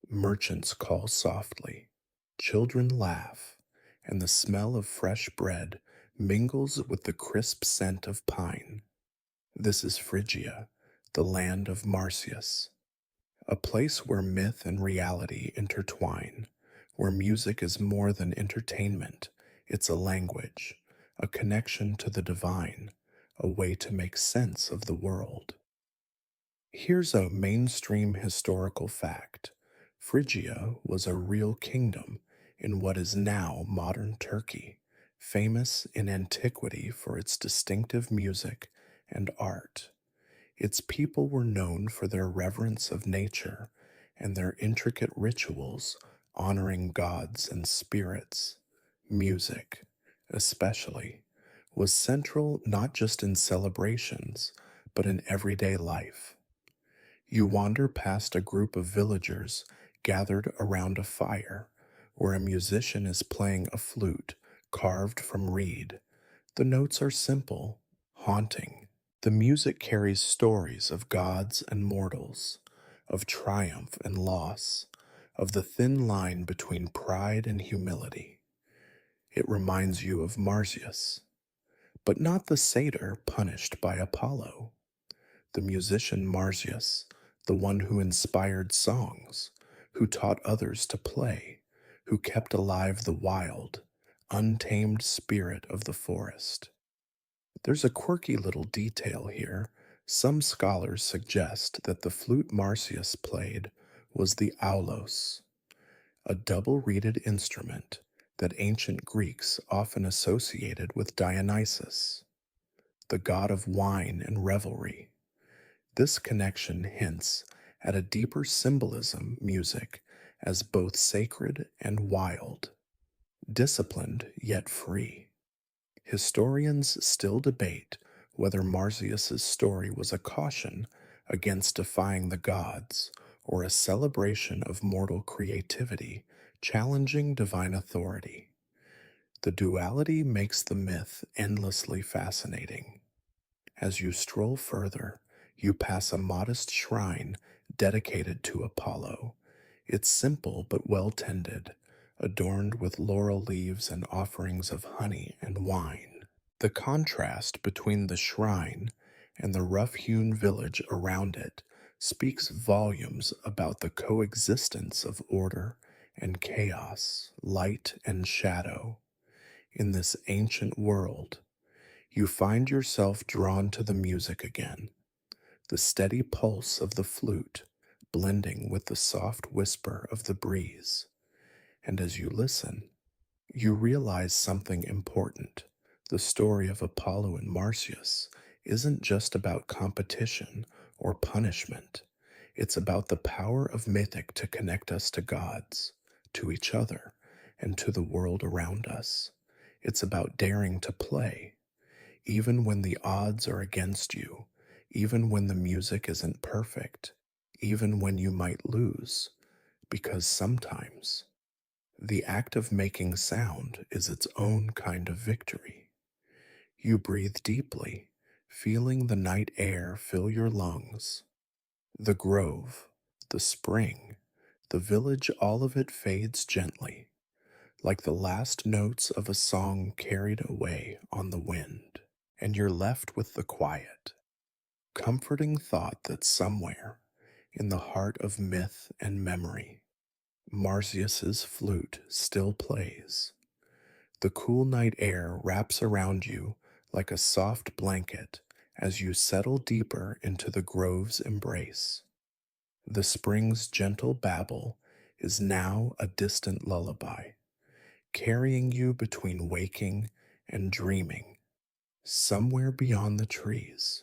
Merchants call softly, children laugh, and the smell of fresh bread mingles with the crisp scent of pine. This is Phrygia, the land of Marsyas, a place where myth and reality intertwine, where music is more than entertainment, it's a language, a connection to the divine, a way to make sense of the world. Here's a mainstream historical fact. Phrygia was a real kingdom in what is now modern Turkey, famous in antiquity for its distinctive music and art. Its people were known for their reverence of nature and their intricate rituals honoring gods and spirits. Music, especially, was central not just in celebrations, but in everyday life. You wander past a group of villagers gathered around a fire where a musician is playing a flute carved from reed. The notes are simple, haunting, The music carries stories of gods and mortals, of triumph and loss, of the thin line between pride and humility. It reminds you of Marsyas, but not the satyr punished by Apollo. The musician Marsyas, the one who inspired songs, who taught others to play, who kept alive the wild, untamed spirit of the forest. There's a quirky little detail here. Some scholars suggest that the flute Marsyas played was the aulos, a double reeded instrument that ancient Greeks often associated with Dionysus, the god of wine and revelry. This connection hints at a deeper symbolism music as both sacred and wild, disciplined yet free. Historians still debate whether Marsyas's story was a caution against defying the gods or a celebration of mortal creativity challenging divine authority. The duality makes the myth endlessly fascinating. As you stroll further, you pass a modest shrine dedicated to Apollo. It's simple but well tended, adorned with laurel leaves and offerings of honey and wine. The contrast between the shrine and the rough hewn village around it speaks volumes about the coexistence of order and chaos, light and shadow. In this ancient world, you find yourself drawn to the music again, the steady pulse of the flute blending with the soft whisper of the breeze. And as you listen, you realize something important. The story of Apollo and Marsyas isn't just about competition or punishment. It's about the power of mythic to connect us to gods, to each other, and to the world around us. It's about daring to play, even when the odds are against you, even when the music isn't perfect, even when you might lose, because sometimes the act of making sound is its own kind of victory. You breathe deeply, feeling the night air fill your lungs. The grove, the spring, the village, all of it fades gently, like the last notes of a song carried away on the wind. And you're left with the quiet, comforting thought that somewhere, in the heart of myth and memory, Marsyas's flute still plays. The cool night air wraps around you like a soft blanket as you settle deeper into the grove's embrace. The spring's gentle babble is now a distant lullaby, carrying you between waking and dreaming. Somewhere beyond the trees,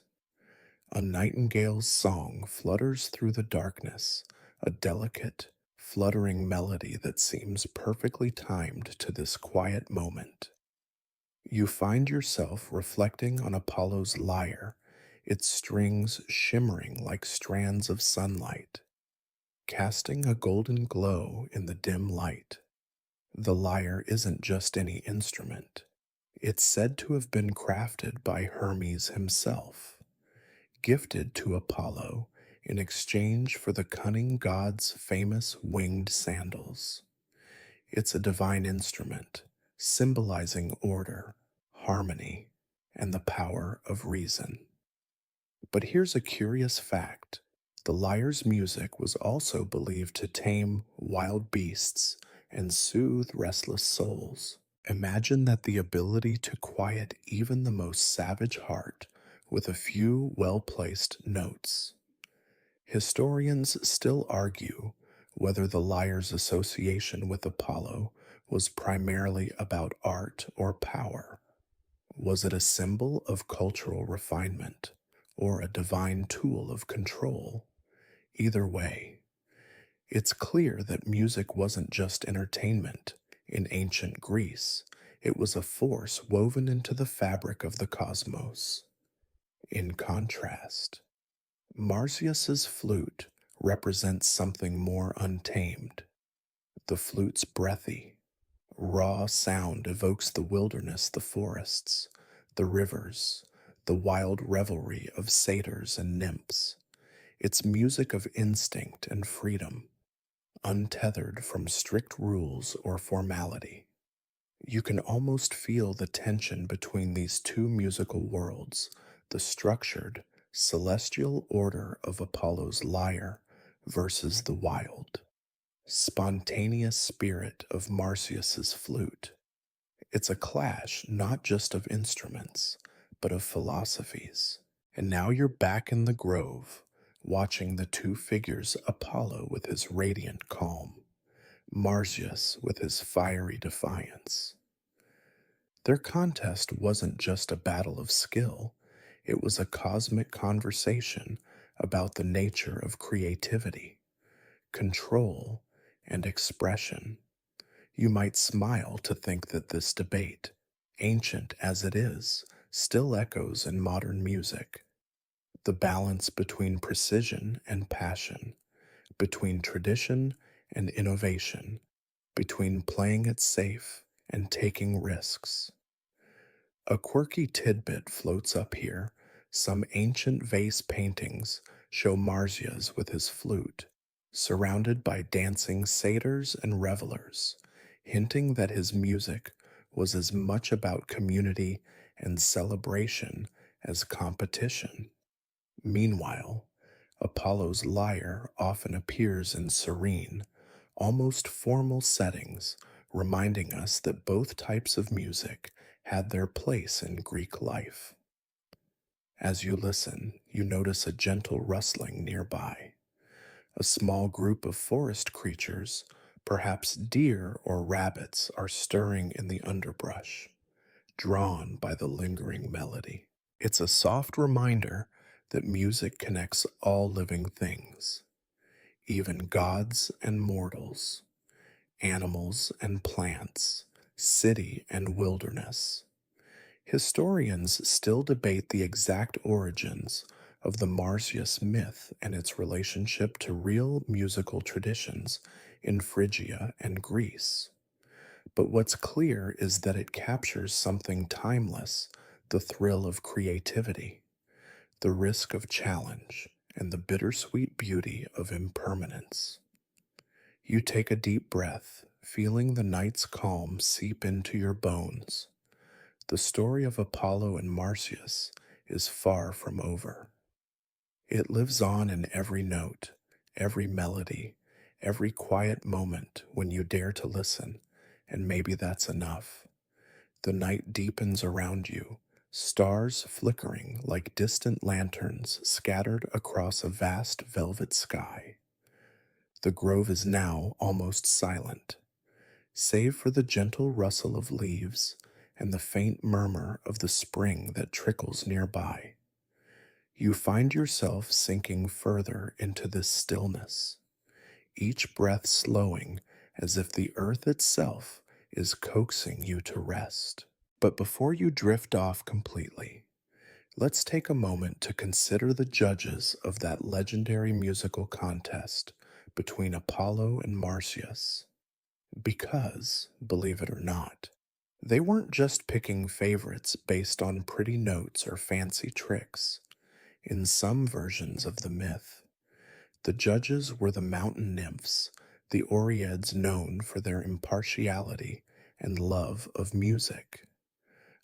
a nightingale's song flutters through the darkness, a delicate, fluttering melody that seems perfectly timed to this quiet moment. You find yourself reflecting on Apollo's lyre, its strings shimmering like strands of sunlight, casting a golden glow in the dim light. The lyre isn't just any instrument. It's said to have been crafted by Hermes himself, gifted to Apollo in exchange for the cunning god's famous winged sandals. It's a divine instrument, symbolizing order, harmony, and the power of reason. But here's a curious fact. The lyre's music was also believed to tame wild beasts and soothe restless souls. Imagine that the ability to quiet even the most savage heart with a few well placed notes. Historians still argue whether the lyre's association with Apollo was primarily about art or power. Was it a symbol of cultural refinement or a divine tool of control? Either way, it's clear that music wasn't just entertainment in ancient Greece. It was a force woven into the fabric of the cosmos. In contrast, Marsyas's flute represents something more untamed. The flute's breathy, raw sound evokes the wilderness, the forests, the rivers, the wild revelry of satyrs and nymphs. It's music of instinct and freedom, untethered from strict rules or formality. You can almost feel the tension between these two musical worlds, the structured, celestial order of Apollo's lyre versus the wild, spontaneous spirit of Marsyas's flute. It's a clash not just of instruments, but of philosophies. And now you're back in the grove, watching the two figures, Apollo with his radiant calm, Marsyas with his fiery defiance. Their contest wasn't just a battle of skill, it was a cosmic conversation about the nature of creativity, control, and expression. You might smile to think that this debate, ancient as it is, still echoes in modern music. The balance between precision and passion, between tradition and innovation, between playing it safe and taking risks. A quirky tidbit floats up here. Some ancient vase paintings show Marsyas with his flute, surrounded by dancing satyrs and revelers, hinting that his music was as much about community and celebration as competition. Meanwhile, Apollo's lyre often appears in serene, almost formal settings, reminding us that both types of music had their place in Greek life. As you listen, you notice a gentle rustling nearby. A small group of forest creatures, perhaps deer or rabbits, are stirring in the underbrush, drawn by the lingering melody. It's a soft reminder that music connects all living things, even gods and mortals, animals and plants, city and wilderness. Historians still debate the exact origins of the Marsyas myth and its relationship to real musical traditions in Phrygia and Greece. But what's clear is that it captures something timeless, the thrill of creativity, the risk of challenge, and the bittersweet beauty of impermanence. You take a deep breath, feeling the night's calm seep into your bones. The story of Apollo and Marsyas is far from over. It lives on in every note, every melody, every quiet moment when you dare to listen, and maybe that's enough. The night deepens around you, stars flickering like distant lanterns scattered across a vast velvet sky. The grove is now almost silent, save for the gentle rustle of leaves and the faint murmur of the spring that trickles nearby. You find yourself sinking further into this stillness, each breath slowing as if the earth itself is coaxing you to rest. But before you drift off completely, let's take a moment to consider the judges of that legendary musical contest between Apollo and Marsyas. Because, believe it or not, they weren't just picking favorites based on pretty notes or fancy tricks. In some versions of the myth, the judges were the mountain nymphs, the Oreads known for their impartiality and love of music.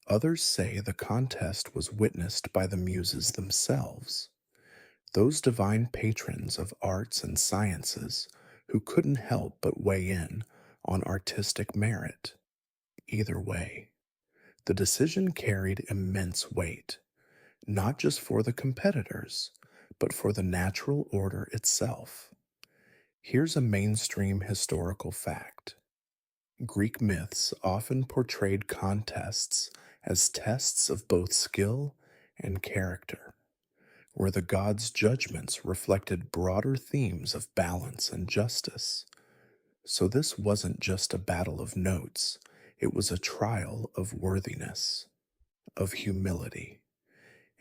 Others say the contest was witnessed by the muses themselves, those divine patrons of arts and sciences who couldn't help but weigh in on artistic merit. Either way, the decision carried immense weight, not just for the competitors, but for the natural order itself. Here's a mainstream historical fact. Greek myths often portrayed contests as tests of both skill and character, where the gods' judgments reflected broader themes of balance and justice. So this wasn't just a battle of notes, it was a trial of worthiness, of humility,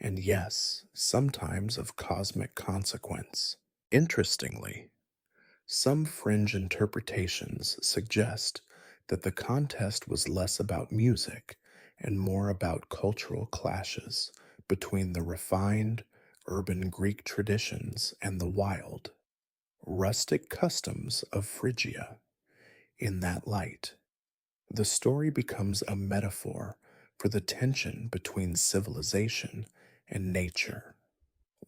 and yes, sometimes of cosmic consequence. Interestingly, some fringe interpretations suggest that the contest was less about music and more about cultural clashes between the refined, urban Greek traditions and the wild, rustic customs of Phrygia. In that light, the story becomes a metaphor for the tension between civilization and nature,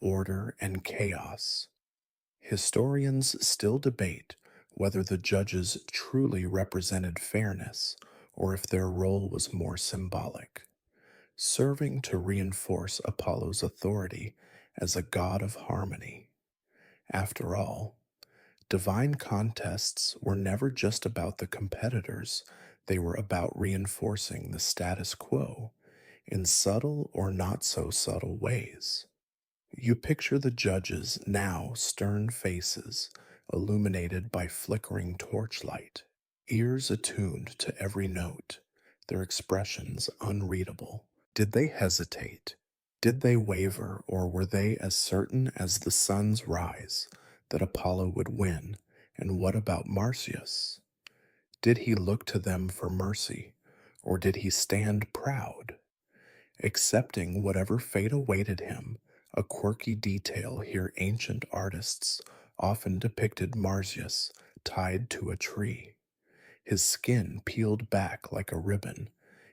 order and chaos. Historians still debate whether the judges truly represented fairness or if their role was more symbolic, serving to reinforce Apollo's authority as a god of harmony. After all, divine contests were never just about the competitors, they were about reinforcing the status quo in subtle or not so subtle ways. You picture the judges' now stern faces illuminated by flickering torchlight, ears attuned to every note, their expressions unreadable. Did they hesitate? Did they waver, or were they as certain as the sun's rise that Apollo would win? And what about Marsyas? Did he look to them for mercy, or did he stand proud, accepting whatever fate awaited him? A quirky detail here: ancient artists often depicted Marsyas tied to a tree, his skin peeled back like a ribbon,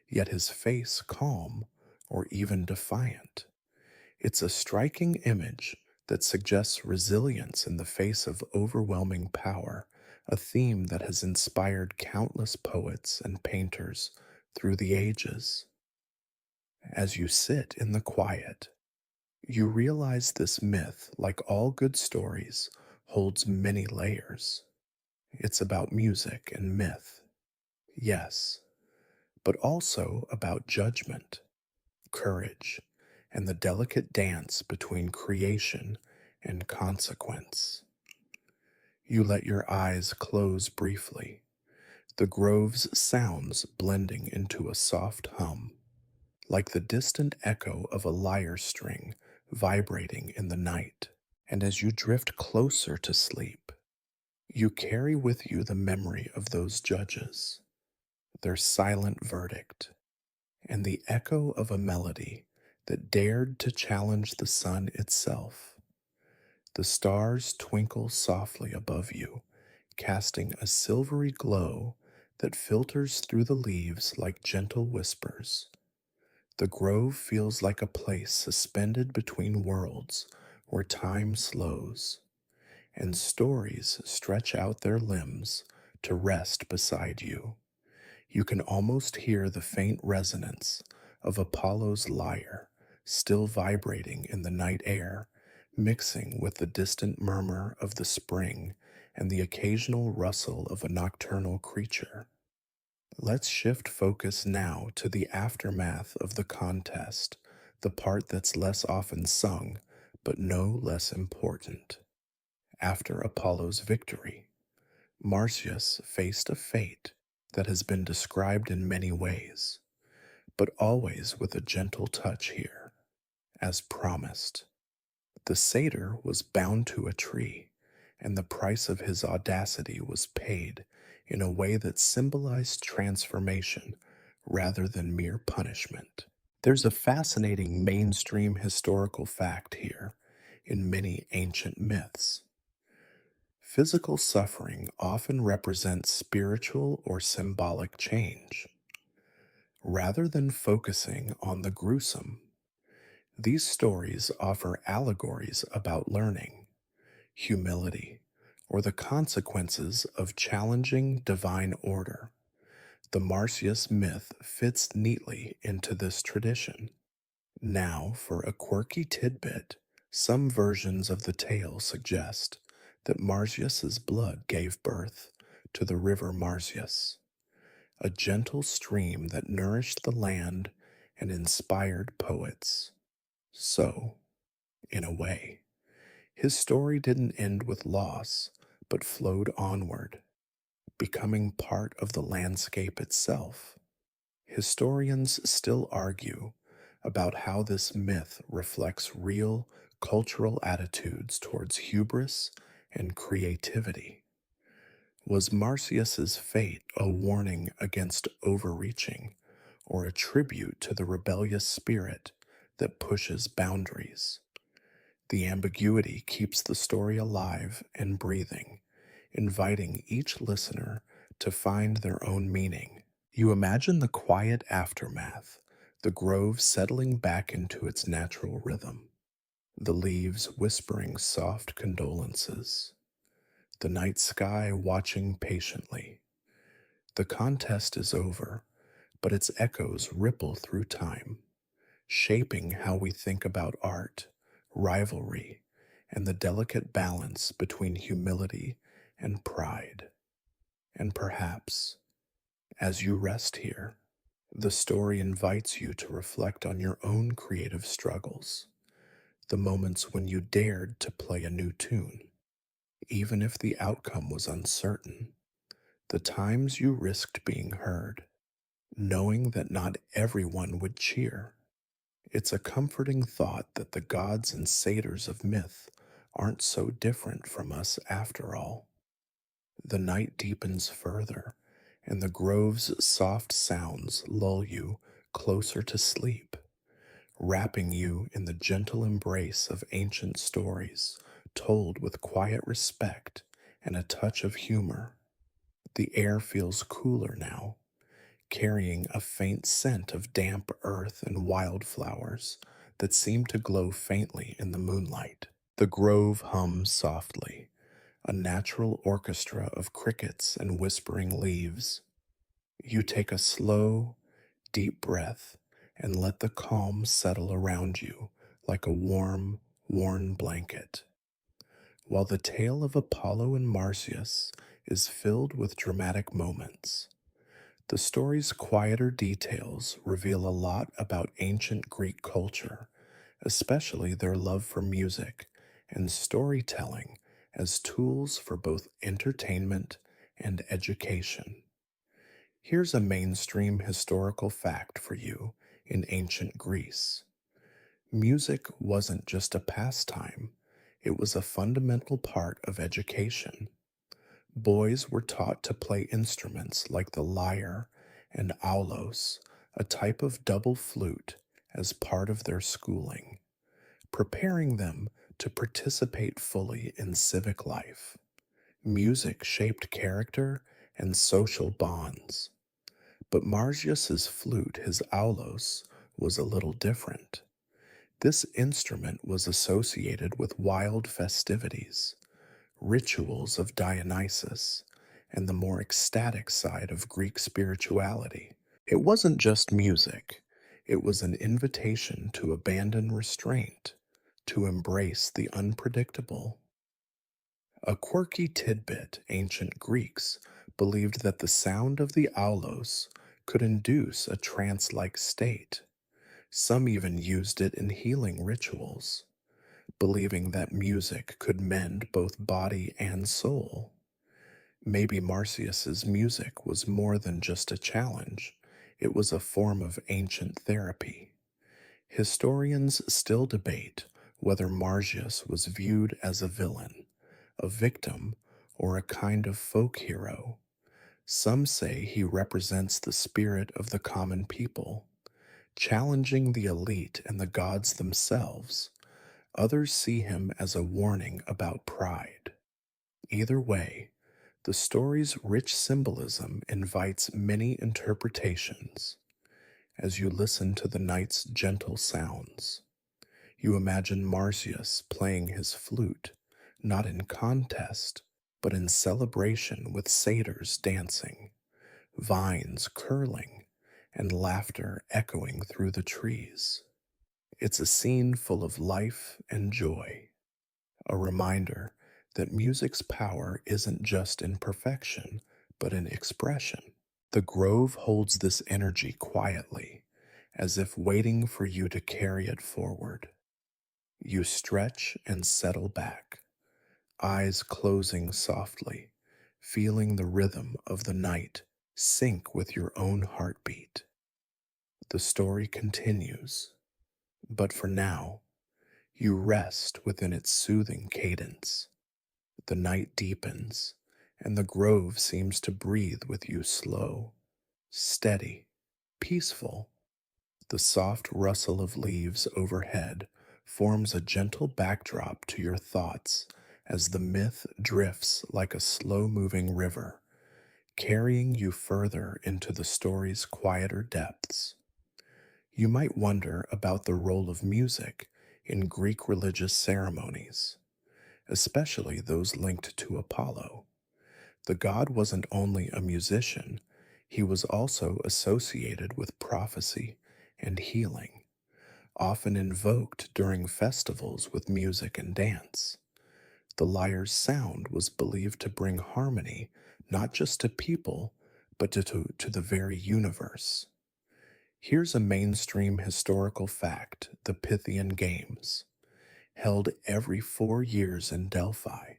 yet his face calm or even defiant. It's a striking image that suggests resilience in the face of overwhelming power, a theme that has inspired countless poets and painters through the ages. As you sit in the quiet, you realize this myth, like all good stories, holds many layers. It's about music and myth, yes, but also about judgment, courage, and the delicate dance between creation and consequence. You let your eyes close briefly, the grove's sounds blending into a soft hum, like the distant echo of a lyre string vibrating in the night. And as you drift closer to sleep, you carry with you the memory of those judges, their silent verdict, and the echo of a melody that dared to challenge the sun itself. The stars twinkle softly above you, casting a silvery glow that filters through the leaves like gentle whispers. The grove feels like a place suspended between worlds where time slows, and stories stretch out their limbs to rest beside you. You can almost hear the faint resonance of Apollo's lyre still vibrating in the night air, mixing with the distant murmur of the spring and the occasional rustle of a nocturnal creature. Let's shift focus now to the aftermath of the contest, the part that's less often sung, but no less important. After Apollo's victory, Marsyas faced a fate that has been described in many ways, but always with a gentle touch here. As promised, the satyr was bound to a tree, and the price of his audacity was paid in a way that symbolized transformation rather than mere punishment. There's a fascinating mainstream historical fact here in many ancient myths. Physical suffering often represents spiritual or symbolic change. Rather than focusing on the gruesome, these stories offer allegories about learning, humility, or the consequences of challenging divine order. The Marsyas myth fits neatly into this tradition. Now, for a quirky tidbit, some versions of the tale suggest that Marsyas's blood gave birth to the river Marsyas, a gentle stream that nourished the land and inspired poets. So, in a way, his story didn't end with loss, but flowed onward, becoming part of the landscape itself. Historians still argue about how this myth reflects real cultural attitudes towards hubris and creativity. Was Marsyas's fate a warning against overreaching, or a tribute to the rebellious spirit that pushes boundaries. The ambiguity keeps the story alive and breathing, inviting each listener to find their own meaning. You imagine the quiet aftermath, the grove settling back into its natural rhythm, the leaves whispering soft condolences, the night sky watching patiently. The contest is over, but its echoes ripple through time, shaping how we think about art, rivalry, and the delicate balance between humility and pride. And perhaps, as you rest here, the story invites you to reflect on your own creative struggles, the moments when you dared to play a new tune, even if the outcome was uncertain, the times you risked being heard, knowing that not everyone would cheer. It's a comforting thought that the gods and satyrs of myth aren't so different from us after all. The night deepens further, and the grove's soft sounds lull you closer to sleep, wrapping you in the gentle embrace of ancient stories told with quiet respect and a touch of humor. The air feels cooler now, carrying a faint scent of damp earth and wildflowers that seem to glow faintly in the moonlight. The grove hums softly, a natural orchestra of crickets and whispering leaves. You take a slow, deep breath and let the calm settle around you like a warm, worn blanket. While the tale of Apollo and Marsyas is filled with dramatic moments, the story's quieter details reveal a lot about ancient Greek culture, especially their love for music and storytelling as tools for both entertainment and education. Here's a mainstream historical fact for you in ancient Greece. Music wasn't just a pastime, it was a fundamental part of education. Boys were taught to play instruments like the lyre and aulos, a type of double flute, as part of their schooling, preparing them to participate fully in civic life. Music shaped character and social bonds. But Marsyas's flute, his aulos, was a little different. This instrument was associated with wild festivities, rituals of Dionysus, and the more ecstatic side of Greek spirituality. It wasn't just music, it was an invitation to abandon restraint, to embrace the unpredictable. A quirky tidbit: ancient Greeks believed that the sound of the aulos could induce a trance like state. Some even used it in healing rituals, believing that music could mend both body and soul. Maybe Marsyas's music was more than just a challenge, it was a form of ancient therapy. Historians still debate whether Marsyas was viewed as a villain, a victim, or a kind of folk hero. Some say he represents the spirit of the common people, challenging the elite and the gods themselves. Others see him as a warning about pride. Either way, the story's rich symbolism invites many interpretations. As you listen to the night's gentle sounds, you imagine Marsyas playing his flute, not in contest, but in celebration with satyrs dancing, vines curling, and laughter echoing through the trees. It's a scene full of life and joy, a reminder that music's power isn't just in perfection, but in expression. The grove holds this energy quietly, as if waiting for you to carry it forward. You stretch and settle back, eyes closing softly, feeling the rhythm of the night sync with your own heartbeat. The story continues, but for now, you rest within its soothing cadence. The night deepens, and the grove seems to breathe with you slow, steady, peaceful. The soft rustle of leaves overhead forms a gentle backdrop to your thoughts as the myth drifts like a slow moving river, carrying you further into the story's quieter depths. You might wonder about the role of music in Greek religious ceremonies, especially those linked to Apollo. The god wasn't only a musician, he was also associated with prophecy and healing, often invoked during festivals with music and dance. The lyre's sound was believed to bring harmony not just to people, but to the very universe. Here's a mainstream historical fact: the Pythian Games, held every 4 years in Delphi,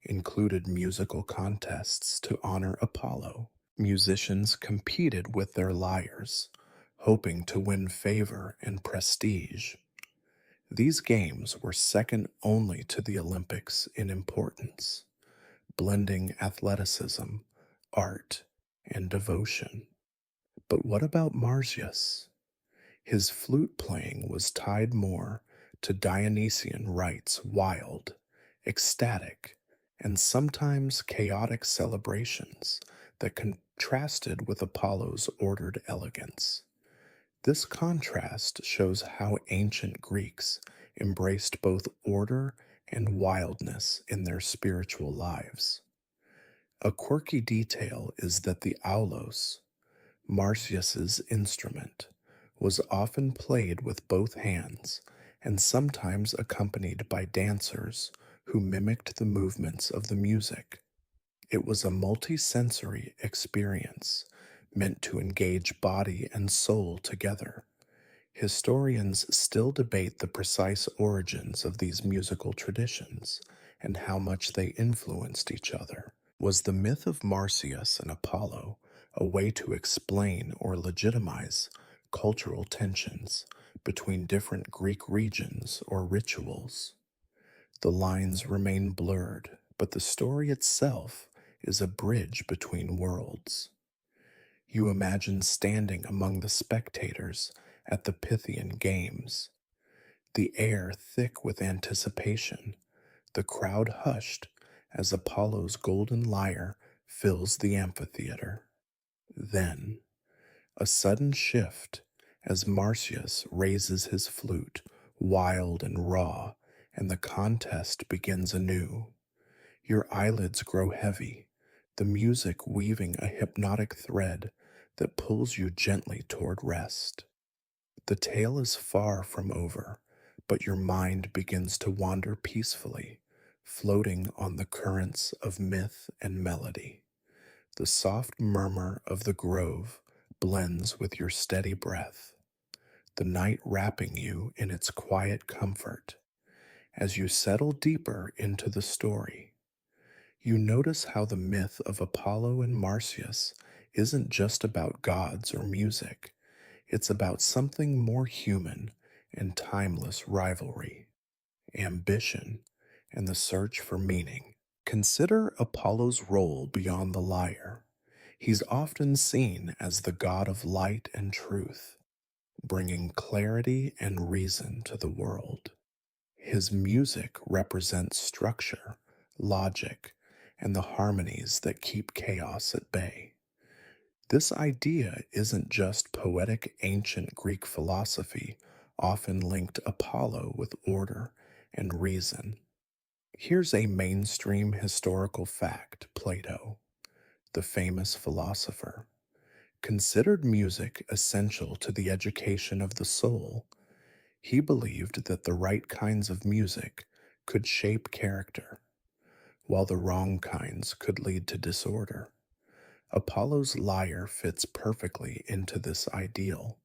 included musical contests to honor Apollo. Musicians competed with their lyres, hoping to win favor and prestige. These games were second only to the Olympics in importance, blending athleticism, art, and devotion. But what about Marsyas? His flute playing was tied more to Dionysian rites, wild, ecstatic, and sometimes chaotic celebrations that contrasted with Apollo's ordered elegance. This contrast shows how ancient Greeks embraced both order and wildness in their spiritual lives. A quirky detail is that the aulos, Marsyas's instrument, was often played with both hands and sometimes accompanied by dancers who mimicked the movements of the music. It was a multi-sensory experience meant to engage body and soul together. Historians still debate the precise origins of these musical traditions and how much they influenced each other. Was the myth of Marsyas and Apollo a way to explain or legitimize cultural tensions between different Greek regions or rituals? The lines remain blurred, but the story itself is a bridge between worlds. You imagine standing among the spectators at the Pythian Games, the air thick with anticipation, the crowd hushed as Apollo's golden lyre fills the amphitheater. Then, a sudden shift as Marsyas raises his flute, wild and raw, and the contest begins anew. Your eyelids grow heavy, the music weaving a hypnotic thread that pulls you gently toward rest. The tale is far from over, but your mind begins to wander peacefully, floating on the currents of myth and melody. The soft murmur of the grove blends with your steady breath, the night wrapping you in its quiet comfort. As you settle deeper into the story, you notice how the myth of Apollo and Marsyas isn't just about gods or music. It's about something more human and timeless: rivalry, ambition, and the search for meaning. Consider Apollo's role beyond the lyre. He's often seen as the god of light and truth, bringing clarity and reason to the world. His music represents structure, logic, and the harmonies that keep chaos at bay. This idea isn't just poetic ancient Greek philosophy, often linked Apollo with order and reason. Here's a mainstream historical fact: Plato, the famous philosopher, considered music essential to the education of the soul. He believed that the right kinds of music could shape character, while the wrong kinds could lead to disorder. Apollo's lyre fits perfectly into this ideal.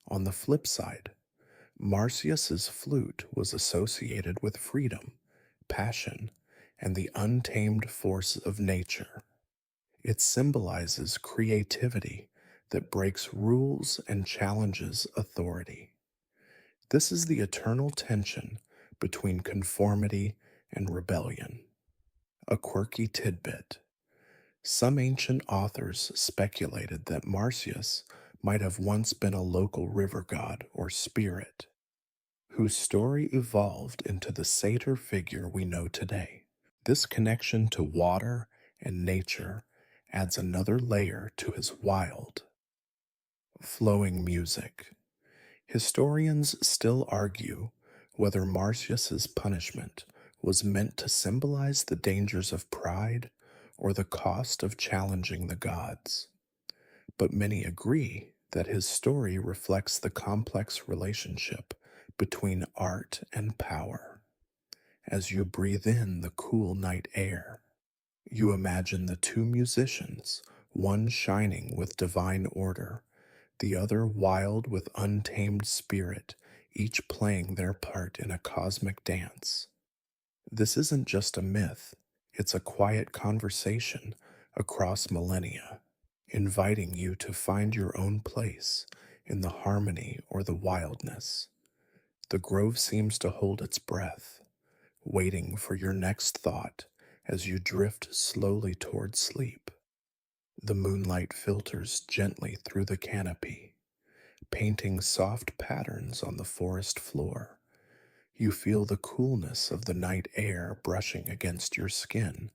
On the flip side, Marsyas's flute was associated with freedom, passion, and the untamed force of nature. It symbolizes creativity that breaks rules and challenges authority. This is the eternal tension between conformity and rebellion. A quirky tidbit: some ancient authors speculated that Marsyas might have once been a local river god or spirit, whose story evolved into the satyr figure we know today. This connection to water and nature adds another layer to his wild, flowing music. Historians still argue whether Marsyas's punishment was meant to symbolize the dangers of pride or the cost of challenging the gods. But many agree that his story reflects the complex relationship between art and power. As you breathe in the cool night air, you imagine the two musicians, one shining with divine order, the other wild with untamed spirit, each playing their part in a cosmic dance. This isn't just a myth, it's a quiet conversation across millennia, inviting you to find your own place in the harmony or the wildness. The grove seems to hold its breath, waiting for your next thought as you drift slowly toward sleep. The moonlight filters gently through the canopy, painting soft patterns on the forest floor. You feel the coolness of the night air brushing against your skin,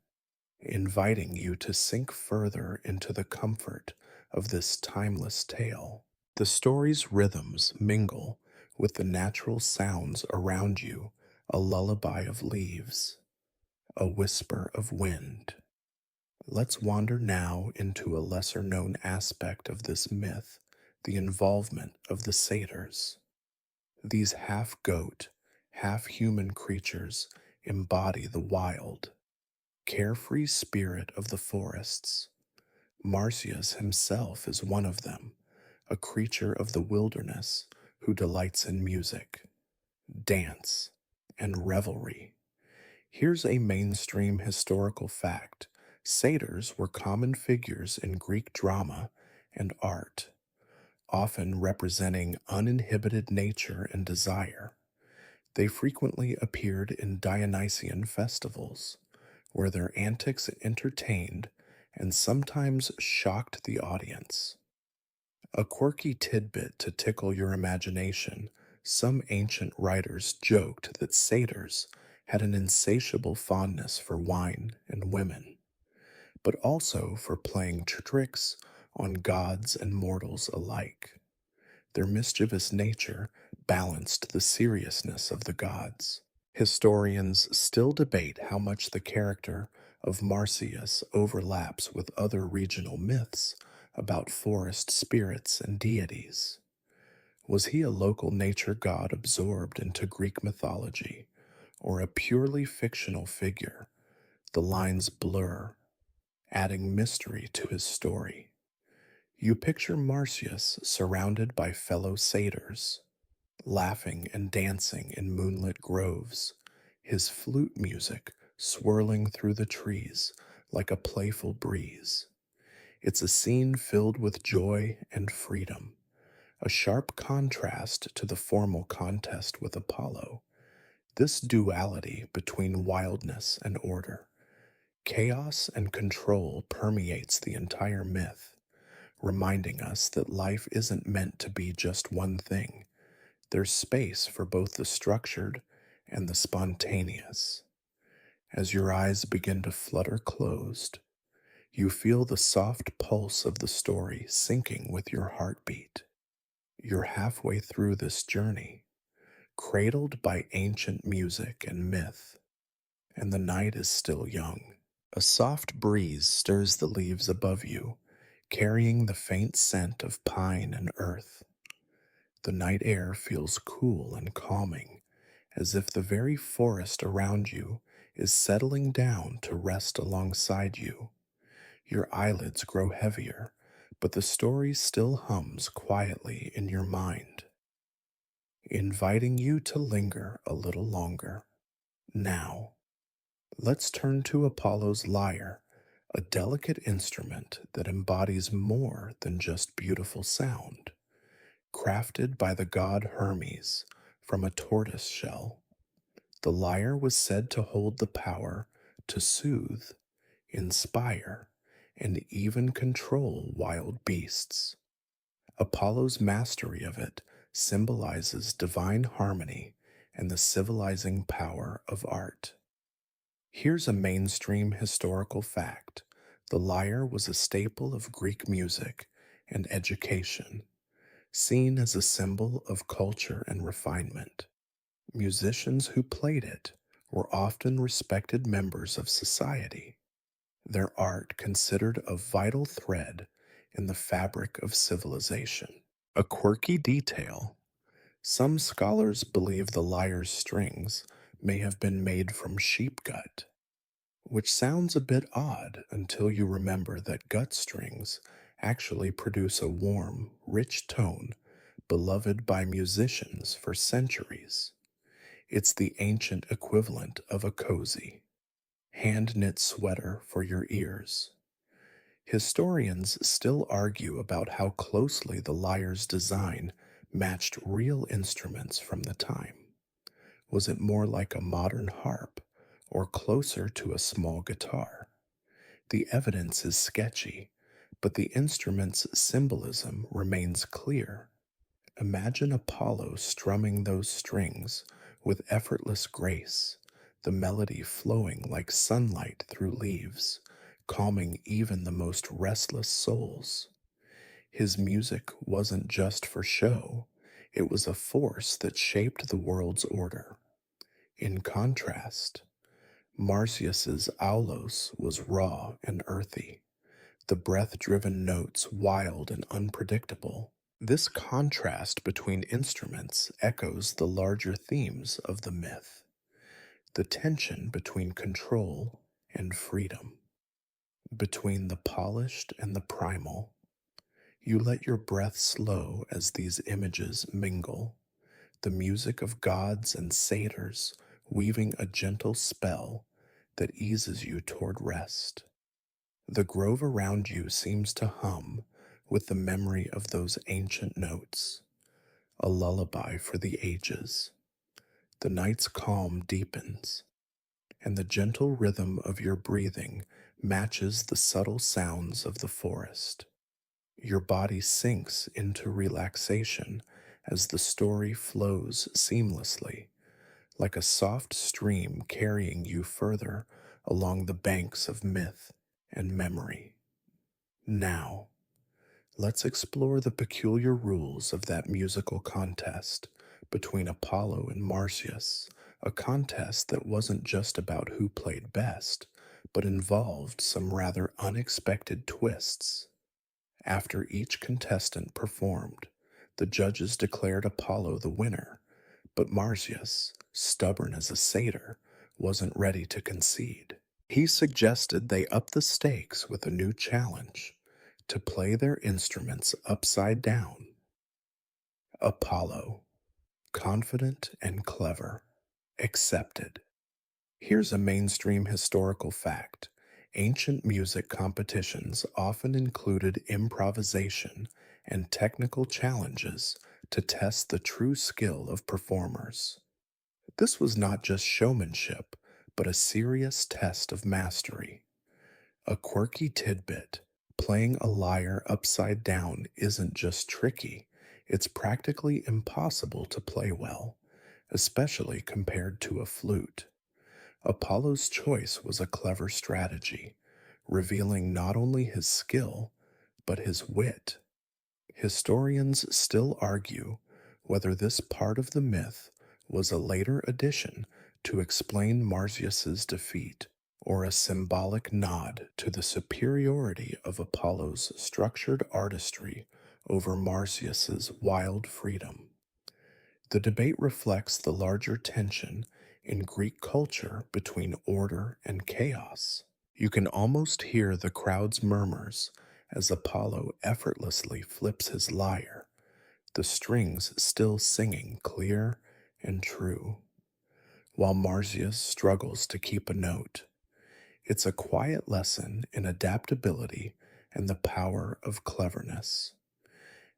inviting you to sink further into the comfort of this timeless tale. The story's rhythms mingle with the natural sounds around you, a lullaby of leaves, a whisper of wind. Let's wander now into a lesser known aspect of this myth, the involvement of the satyrs. These half goat, half human creatures embody the wild, carefree spirit of the forests. Marsyas himself is one of them, a creature of the wilderness who delights in music, dance, and revelry. Here's a mainstream historical fact: satyrs were common figures in Greek drama and art, often representing uninhibited nature and desire. They frequently appeared in Dionysian festivals, where their antics entertained and sometimes shocked the audience. A quirky tidbit to tickle your imagination: some ancient writers joked that satyrs had an insatiable fondness for wine and women, but also for playing tricks on gods and mortals alike. Their mischievous nature balanced the seriousness of the gods. Historians still debate how much the character of Marsyas overlaps with other regional myths about forest spirits and deities. Was he a local nature god absorbed into Greek mythology, or a purely fictional figure? The lines blur, adding mystery to his story. You picture Marsyas surrounded by fellow satyrs, laughing and dancing in moonlit groves, his flute music swirling through the trees like a playful breeze. It's a scene filled with joy and freedom, a sharp contrast to the formal contest with Apollo. This duality between wildness and order, chaos and control permeates the entire myth, reminding us that life isn't meant to be just one thing. There's space for both the structured and the spontaneous. As your eyes begin to flutter closed, you feel the soft pulse of the story syncing with your heartbeat. You're halfway through this journey, cradled by ancient music and myth, and the night is still young. A soft breeze stirs the leaves above you, carrying the faint scent of pine and earth. The night air feels cool and calming, as if the very forest around you is settling down to rest alongside you. Your eyelids grow heavier, but the story still hums quietly in your mind, inviting you to linger a little longer. Now, let's turn to Apollo's lyre, a delicate instrument that embodies more than just beautiful sound. Crafted by the god Hermes from a tortoise shell, the lyre was said to hold the power to soothe, inspire, and even control wild beasts. Apollo's mastery of it symbolizes divine harmony and the civilizing power of art. Here's a mainstream historical fact: the lyre was a staple of Greek music and education, seen as a symbol of culture and refinement. Musicians who played it were often respected members of society, their art considered a vital thread in the fabric of civilization. A quirky detail: some scholars believe the lyre's strings may have been made from sheep gut, which sounds a bit odd until you remember that gut strings actually produce a warm, rich tone beloved by musicians for centuries. It's the ancient equivalent of a cozy, hand knit sweater for your ears. Historians still argue about how closely the lyre's design matched real instruments from the time. Was it more like a modern harp or closer to a small guitar? The evidence is sketchy, but the instrument's symbolism remains clear. Imagine Apollo strumming those strings with effortless grace, the melody flowing like sunlight through leaves, calming even the most restless souls. His music wasn't just for show, it was a force that shaped the world's order. In contrast, Marsyas's aulos was raw and earthy, the breath-driven notes wild and unpredictable. This contrast between instruments echoes the larger themes of the myth: the tension between control and freedom, between the polished and the primal. You let your breath slow as these images mingle, the music of gods and satyrs weaving a gentle spell that eases you toward rest. The grove around you seems to hum with the memory of those ancient notes, a lullaby for the ages. The night's calm deepens, and the gentle rhythm of your breathing matches the subtle sounds of the forest. Your body sinks into relaxation as the story flows seamlessly, like a soft stream carrying you further along the banks of myth and memory. Now, let's explore the peculiar rules of that musical contest between Apollo and Marsyas, a contest that wasn't just about who played best, but involved some rather unexpected twists. After each contestant performed, the judges declared Apollo the winner, but Marsyas, stubborn as a satyr, wasn't ready to concede. He suggested they up the stakes with a new challenge: to play their instruments upside down. Apollo, confident and clever, accepted. Here's a mainstream historical fact: ancient music competitions often included improvisation and technical challenges to test the true skill of performers. This was not just showmanship, but a serious test of mastery. A quirky tidbit: playing a lyre upside down isn't just tricky, it's practically impossible to play well, especially compared to a flute. Apollo's choice was a clever strategy, revealing not only his skill, but his wit. Historians still argue whether this part of the myth was a later addition to explain Marsyas's defeat, or a symbolic nod to the superiority of Apollo's structured artistry over Marsyas's wild freedom. The debate reflects the larger tension in Greek culture between order and chaos. You can almost hear the crowd's murmurs as Apollo effortlessly flips his lyre, the strings still singing clear and true, while Marsyas struggles to keep a note. It's a quiet lesson in adaptability and the power of cleverness.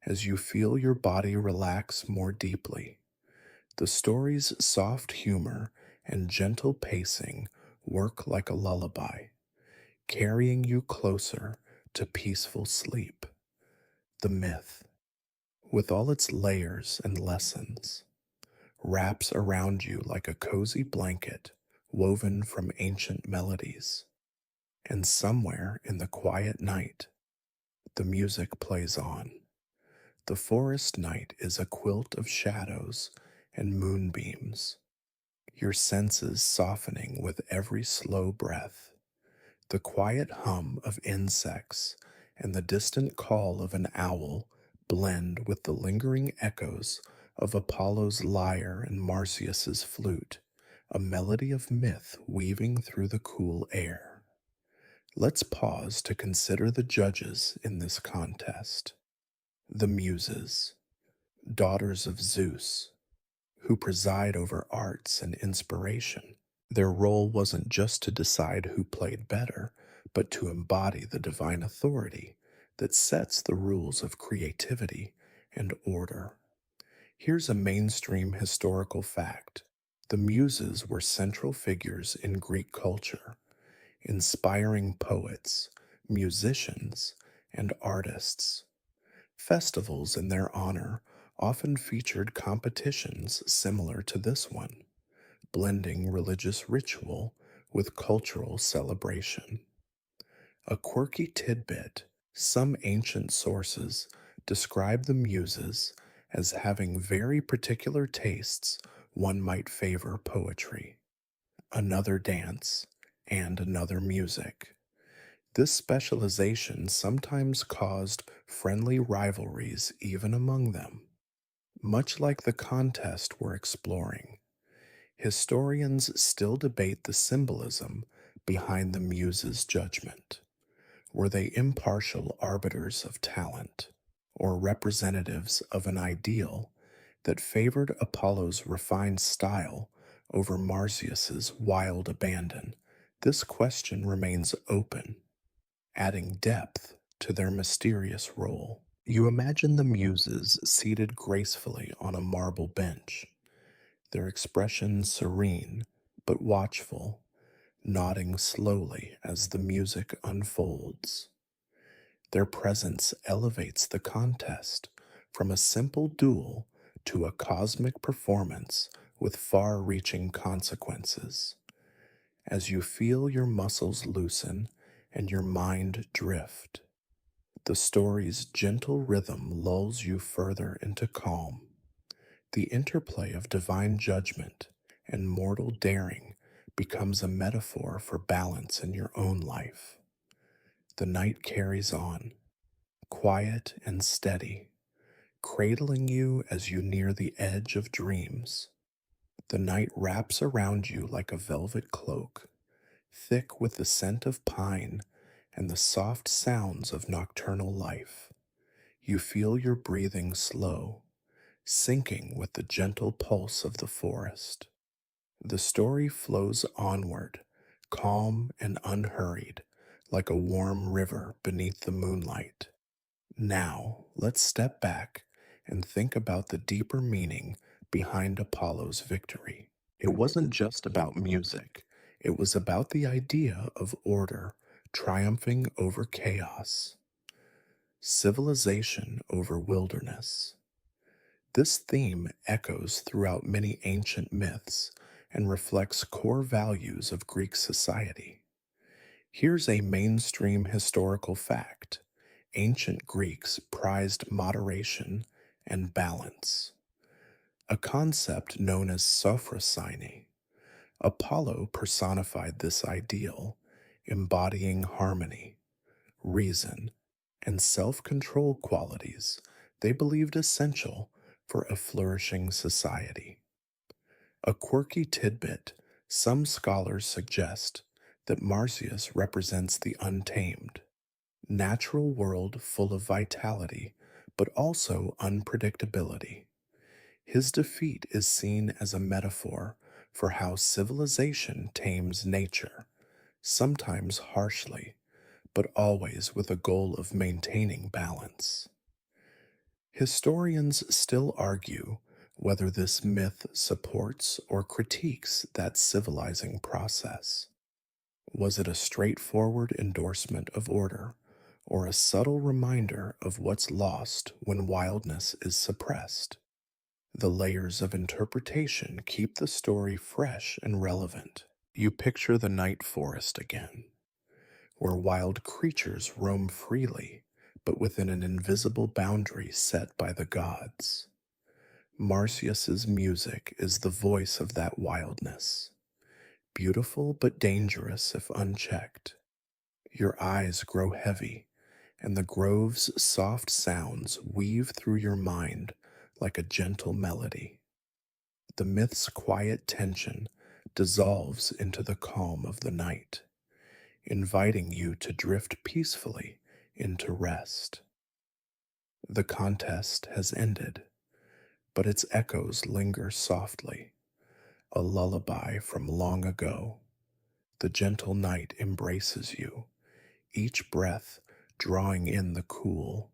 As you feel your body relax more deeply, the story's soft humor and gentle pacing work like a lullaby, carrying you closer to peaceful sleep. The myth, with all its layers and lessons, wraps around you like a cozy blanket woven from ancient melodies. And somewhere in the quiet night, the music plays on. The forest night is a quilt of shadows and moonbeams, your senses softening with every slow breath. The quiet hum of insects and the distant call of an owl blend with the lingering echoes of Apollo's lyre and Marsyas's flute, a melody of myth weaving through the cool air. Let's pause to consider the judges in this contest. The Muses, daughters of Zeus, who preside over arts and inspiration. Their role wasn't just to decide who played better, but to embody the divine authority that sets the rules of creativity and order. Here's a mainstream historical fact. The Muses were central figures in Greek culture, inspiring poets, musicians, and artists. Festivals in their honor often featured competitions similar to this one, blending religious ritual with cultural celebration. A quirky tidbit: some ancient sources describe the Muses as having very particular tastes. One might favor poetry, another dance, and another music. This specialization sometimes caused friendly rivalries even among them. Much like the contest we're exploring, historians still debate the symbolism behind the Muses' judgment. Were they impartial arbiters of talent, or representatives of an ideal that favored Apollo's refined style over Marsyas's wild abandon? This question remains open, adding depth to their mysterious role. You imagine the Muses seated gracefully on a marble bench, their expression serene but watchful, nodding slowly as the music unfolds. Their presence elevates the contest from a simple duel to a cosmic performance with far reaching consequences. As you feel your muscles loosen and your mind drift, the story's gentle rhythm lulls you further into calm. The interplay of divine judgment and mortal daring becomes a metaphor for balance in your own life. The night carries on, quiet and steady, cradling you as you near the edge of dreams. The night wraps around you like a velvet cloak, thick with the scent of pine and the soft sounds of nocturnal life. You feel your breathing slow, syncing with the gentle pulse of the forest. The story flows onward, calm and unhurried, like a warm river beneath the moonlight. Now, let's step back and think about the deeper meaning behind Apollo's victory. It wasn't just about music, it was about the idea of order triumphing over chaos, civilization over wilderness. This theme echoes throughout many ancient myths and reflects core values of Greek society. Here's a mainstream historical fact: ancient Greeks prized moderation and balance, a concept known as sophrosyne. Apollo personified this ideal, embodying harmony, reason, and self control qualities they believed essential for a flourishing society. A quirky tidbit: some scholars suggest that Marsyas represents the untamed, natural world full of vitality but also unpredictability. His defeat is seen as a metaphor for how civilization tames nature, sometimes harshly, but always with a goal of maintaining balance. Historians still argue whether this myth supports or critiques that civilizing process. Was it a straightforward endorsement of order, or a subtle reminder of what's lost when wildness is suppressed. The layers of interpretation keep the story fresh and relevant. You picture the night forest again, where wild creatures roam freely, but within an invisible boundary set by the gods. Marcius's music is the voice of that wildness, beautiful but dangerous if unchecked. Your eyes grow heavy, and the grove's soft sounds weave through your mind like a gentle melody. The myth's quiet tension dissolves into the calm of the night, inviting you to drift peacefully into rest. The contest has ended, but its echoes linger softly, a lullaby from long ago. The gentle night embraces you, each breath drawing in the cool,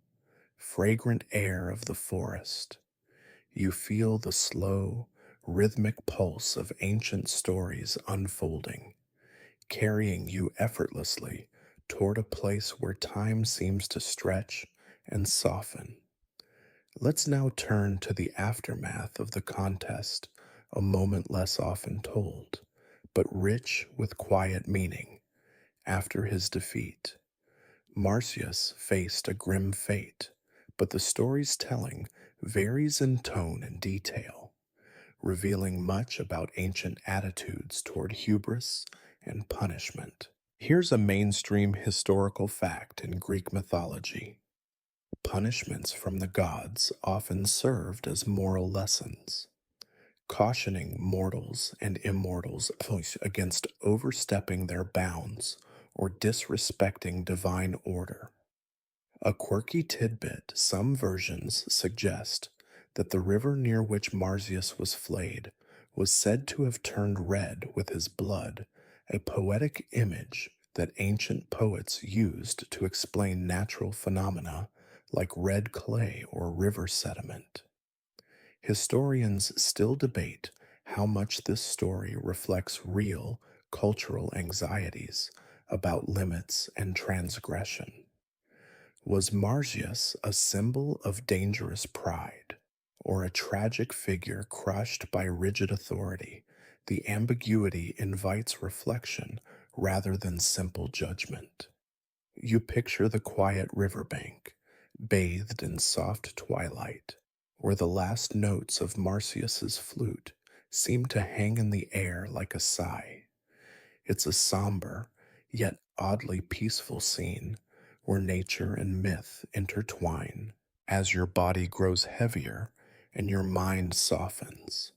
fragrant air of the forest. You feel the slow, rhythmic pulse of ancient stories unfolding, carrying you effortlessly toward a place where time seems to stretch and soften. Let's now turn to the aftermath of the contest, a moment less often told, but rich with quiet meaning. After his defeat, Marcius faced a grim fate, but the story's telling varies in tone and detail, revealing much about ancient attitudes toward hubris and punishment. Here's a mainstream historical fact in Greek mythology. Punishments from the gods often served as moral lessons, cautioning mortals and immortals against overstepping their bounds or disrespecting divine order. A quirky tidbit: some versions suggest that the river near which Marsyas was flayed was said to have turned red with his blood, a poetic image that ancient poets used to explain natural phenomena like red clay or river sediment. Historians still debate how much this story reflects real cultural anxieties about limits and transgression. Was Marsyas a symbol of dangerous pride, or a tragic figure crushed by rigid authority? The ambiguity invites reflection rather than simple judgment. You picture the quiet riverbank, bathed in soft twilight, where the last notes of Marsyas's flute seem to hang in the air like a sigh. It's a somber, yet oddly peaceful scene where nature and myth intertwine. As your body grows heavier and your mind softens,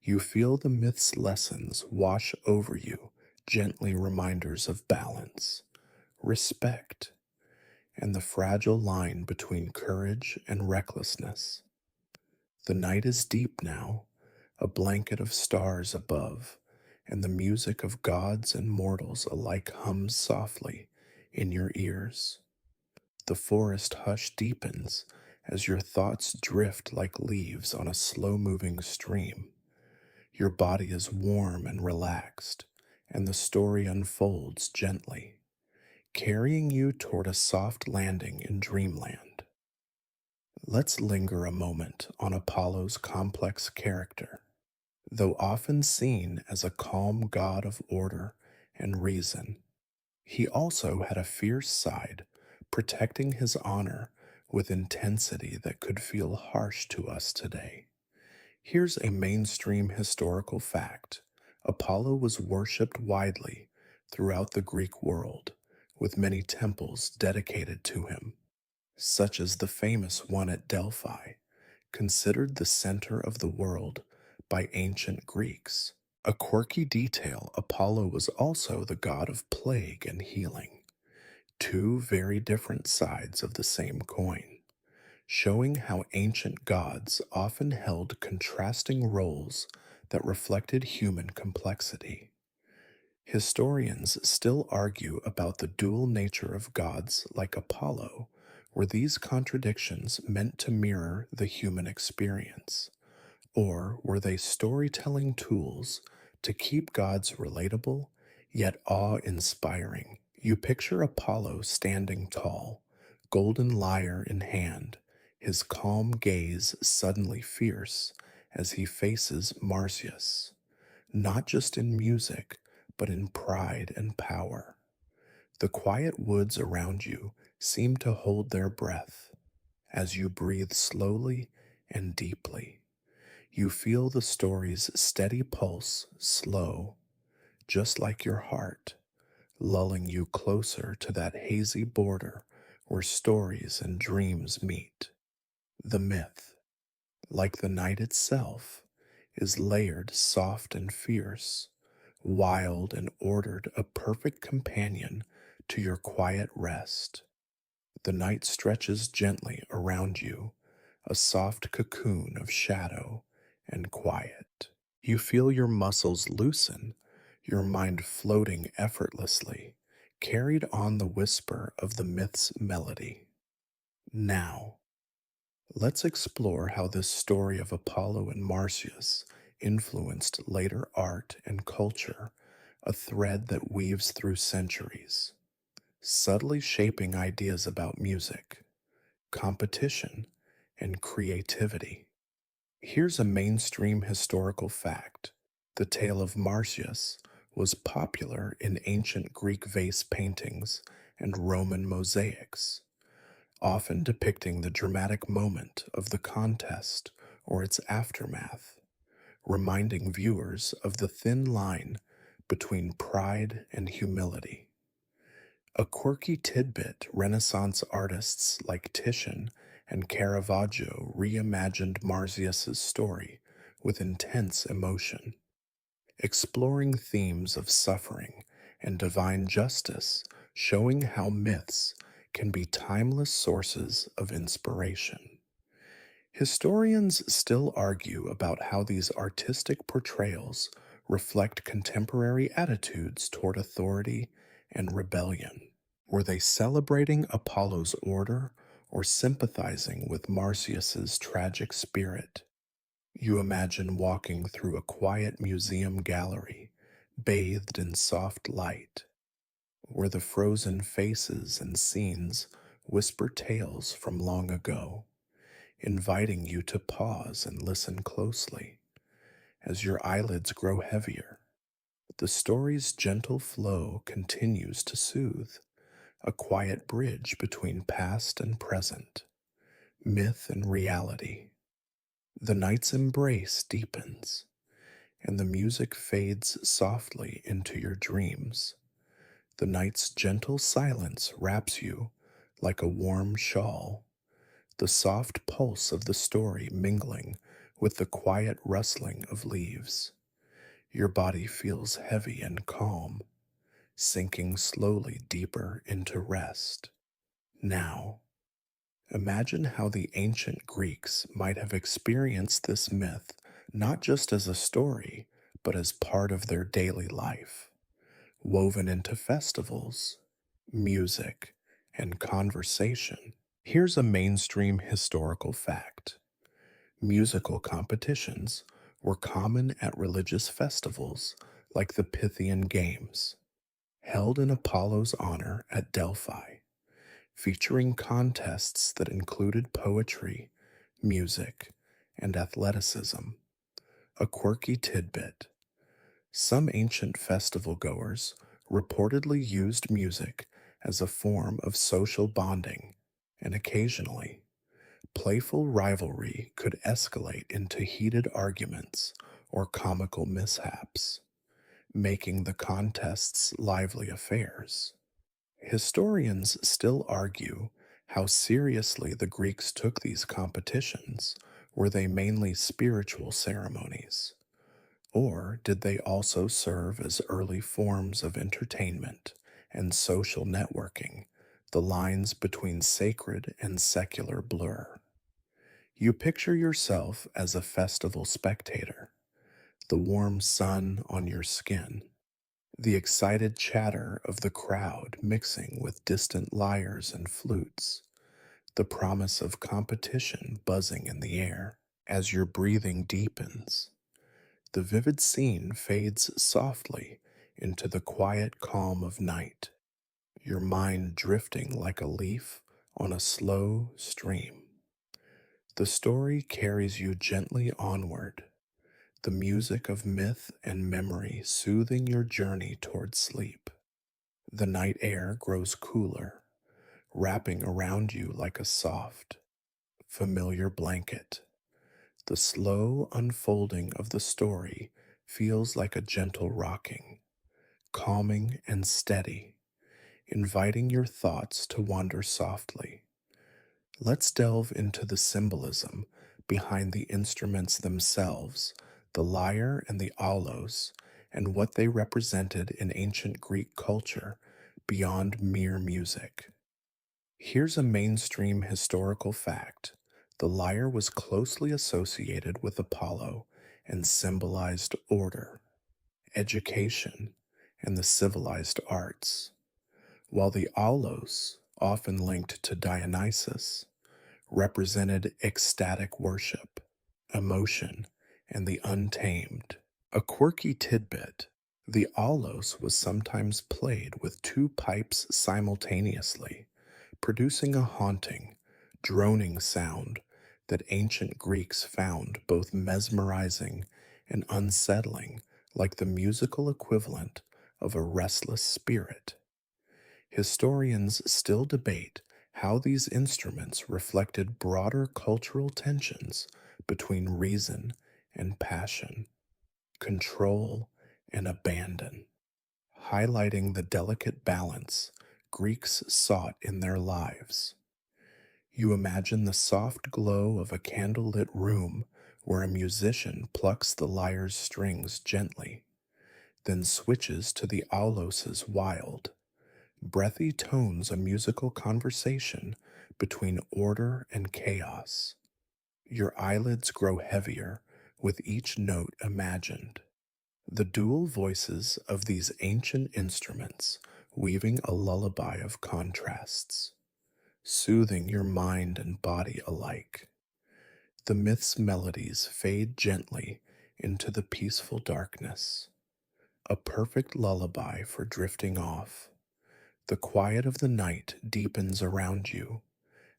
you feel the myth's lessons wash over you, gently reminders of balance, respect, and the fragile line between courage and recklessness. The night is deep now, a blanket of stars above, and the music of gods and mortals alike hums softly in your ears. The forest hush deepens as your thoughts drift like leaves on a slow moving stream. Your body is warm and relaxed, and the story unfolds gently, carrying you toward a soft landing in dreamland. Let's linger a moment on Apollo's complex character. Though often seen as a calm god of order and reason, he also had a fierce side, protecting his honor with intensity that could feel harsh to us today. Here's a mainstream historical fact: Apollo was worshipped widely throughout the Greek world, with many temples dedicated to him, such as the famous one at Delphi, considered the center of the world by ancient Greeks. A quirky detail: Apollo was also the god of plague and healing, two very different sides of the same coin, showing how ancient gods often held contrasting roles that reflected human complexity. Historians still argue about the dual nature of gods like Apollo. Were these contradictions meant to mirror the human experience, or were they storytelling tools to keep gods relatable yet awe inspiring You picture Apollo standing tall, golden lyre in hand, his calm gaze suddenly fierce as he faces Marsyas, not just in music, but in pride and power. The quiet woods around you seem to hold their breath as you breathe slowly and deeply. You feel the story's steady pulse slow, just like your heart, lulling you closer to that hazy border where stories and dreams meet. The myth, like the night itself, is layered soft and fierce, wild and ordered, a perfect companion to your quiet rest. The night stretches gently around you, a soft cocoon of shadow and quiet. You feel your muscles loosen, your mind floating effortlessly, carried on the whisper of the myth's melody. Now, let's explore how this story of Apollo and Marsyas influenced later art and culture, a thread that weaves through centuries, subtly shaping ideas about music, competition, and creativity. Here's a mainstream historical fact. The tale of Marsyas was popular in ancient Greek vase paintings and Roman mosaics, often depicting the dramatic moment of the contest or its aftermath, reminding viewers of the thin line between pride and humility. A quirky tidbit, Renaissance artists like Titian and Caravaggio reimagined Marsyas's story with intense emotion, exploring themes of suffering and divine justice, showing how myths can be timeless sources of inspiration. Historians still argue about how these artistic portrayals reflect contemporary attitudes toward authority and rebellion. Were they celebrating Apollo's order or sympathizing with Marsyas's tragic spirit? You imagine walking through a quiet museum gallery, bathed in soft light, where the frozen faces and scenes whisper tales from long ago, inviting you to pause and listen closely. As your eyelids grow heavier, the story's gentle flow continues to soothe, a quiet bridge between past and present, myth and reality. The night's embrace deepens, and the music fades softly into your dreams. The night's gentle silence wraps you like a warm shawl, the soft pulse of the story mingling with the quiet rustling of leaves. Your body feels heavy and calm, sinking slowly deeper into rest. Now, imagine how the ancient Greeks might have experienced this myth not just as a story, but as part of their daily life, woven into festivals, music, and conversation. Here's a mainstream historical fact. Musical competitions were common at religious festivals like the Pythian Games, held in Apollo's honor at Delphi, featuring contests that included poetry, music, and athleticism. A quirky tidbit: some ancient festival goers reportedly used music as a form of social bonding, and occasionally, playful rivalry could escalate into heated arguments or comical mishaps, making the contests lively affairs. Historians still argue how seriously the Greeks took these competitions. Were they mainly spiritual ceremonies? Or did they also serve as early forms of entertainment and social networking? The lines between sacred and secular blur. You picture yourself as a festival spectator, the warm sun on your skin, the excited chatter of the crowd mixing with distant lyres and flutes, the promise of competition buzzing in the air. As your breathing deepens, the vivid scene fades softly into the quiet calm of night. your mind drifting like a leaf on a slow stream. The story carries you gently onward, the music of myth and memory soothing your journey toward sleep. The night air grows cooler, wrapping around you like a soft, familiar blanket. The slow unfolding of the story feels like a gentle rocking, calming and steady, inviting your thoughts to wander softly. Let's delve into the symbolism behind the instruments themselves, the lyre and the aulos, and what they represented in ancient Greek culture beyond mere music. Here's a mainstream historical fact: the lyre was closely associated with Apollo and symbolized order, education, and the civilized arts, while the aulos, often linked to Dionysus, represented ecstatic worship, emotion, and the untamed. A quirky tidbit: the aulos was sometimes played with two pipes simultaneously, producing a haunting, droning sound that ancient Greeks found both mesmerizing and unsettling, like the musical equivalent of a restless spirit. Historians still debate how these instruments reflected broader cultural tensions between reason and passion, control and abandon, highlighting the delicate balance Greeks sought in their lives. You imagine the soft glow of a candlelit room where a musician plucks the lyre's strings gently, then switches to the aulos's wild, breathy tones, a musical conversation between order and chaos. Your eyelids grow heavier with each note imagined. The dual voices of these ancient instruments weaving a lullaby of contrasts, soothing your mind and body alike. The myth's melodies fade gently into the peaceful darkness, a perfect lullaby for drifting off. The quiet of the night deepens around you,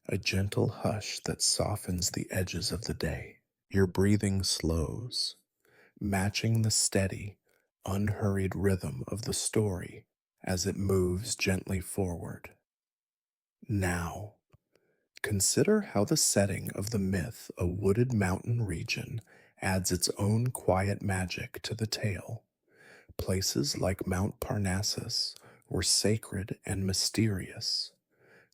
a gentle hush that softens the edges of the day. Your breathing slows, matching the steady, unhurried rhythm of the story as it moves gently forward. Now, consider how the setting of the myth, a wooded mountain region, adds its own quiet magic to the tale. Places like Mount Parnassus were sacred and mysterious,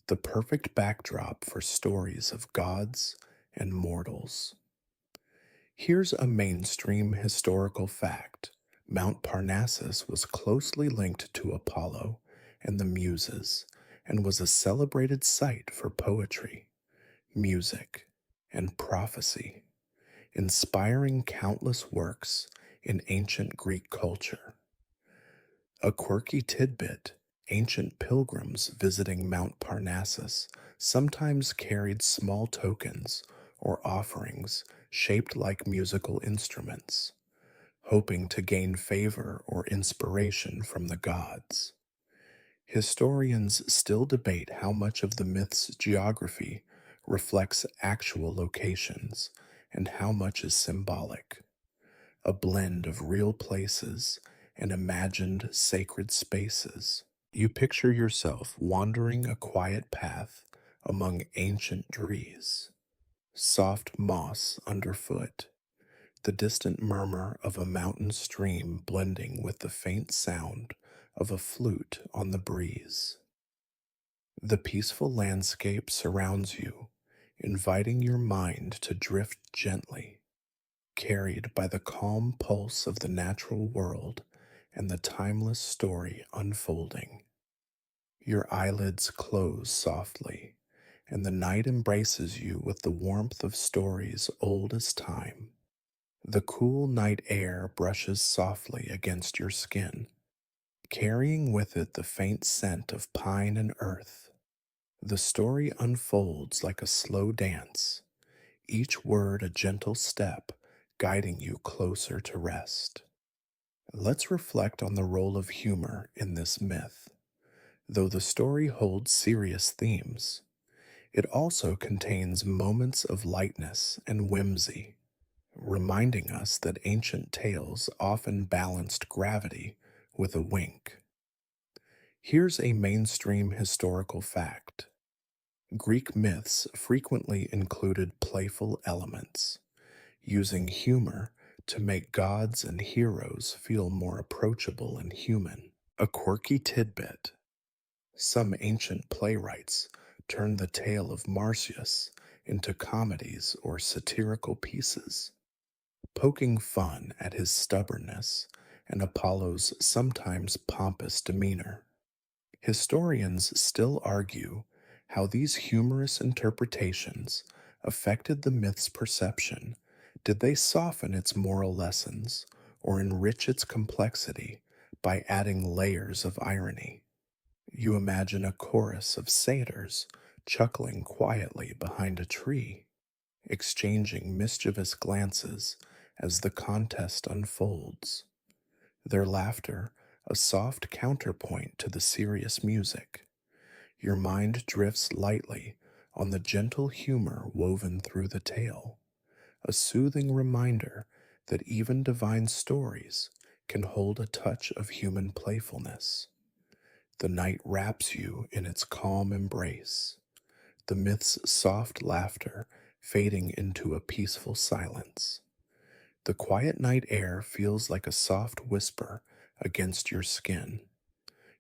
the perfect backdrop for stories of gods and mortals. Here's a mainstream historical fact: Mount Parnassus was closely linked to Apollo and the Muses and was a celebrated site for poetry, music, and prophecy, inspiring countless works in ancient Greek culture. A quirky tidbit: ancient pilgrims visiting Mount Parnassus sometimes carried small tokens or offerings shaped like musical instruments, hoping to gain favor or inspiration from the gods. Historians still debate how much of the myth's geography reflects actual locations and how much is symbolic, a blend of real places and imagined sacred spaces. You picture yourself wandering a quiet path among ancient trees, soft moss underfoot, the distant murmur of a mountain stream blending with the faint sound of a flute on the breeze. The peaceful landscape surrounds you, inviting your mind to drift gently, carried by the calm pulse of the natural world and the timeless story unfolding. Your eyelids close softly, and the night embraces you with the warmth of stories old as time. The cool night air brushes softly against your skin, carrying with it the faint scent of pine and earth. The story unfolds like a slow dance, each word a gentle step guiding you closer to rest. Let's reflect on the role of humor in this myth. Though the story holds serious themes, it also contains moments of lightness and whimsy, reminding us that ancient tales often balanced gravity with a wink. Here's a mainstream historical fact: Greek myths frequently included playful elements, using humor to make gods and heroes feel more approachable and human. A quirky tidbit: some ancient playwrights turned the tale of Marsyas into comedies or satirical pieces, poking fun at his stubbornness and Apollo's sometimes pompous demeanor. Historians still argue how these humorous interpretations affected the myth's perception. Did they soften its moral lessons or enrich its complexity by adding layers of irony? You imagine a chorus of satyrs chuckling quietly behind a tree, exchanging mischievous glances as the contest unfolds, their laughter a soft counterpoint to the serious music. Your mind drifts lightly on the gentle humor woven through the tale, a soothing reminder that even divine stories can hold a touch of human playfulness. The night wraps you in its calm embrace, the myth's soft laughter fading into a peaceful silence. The quiet night air feels like a soft whisper against your skin,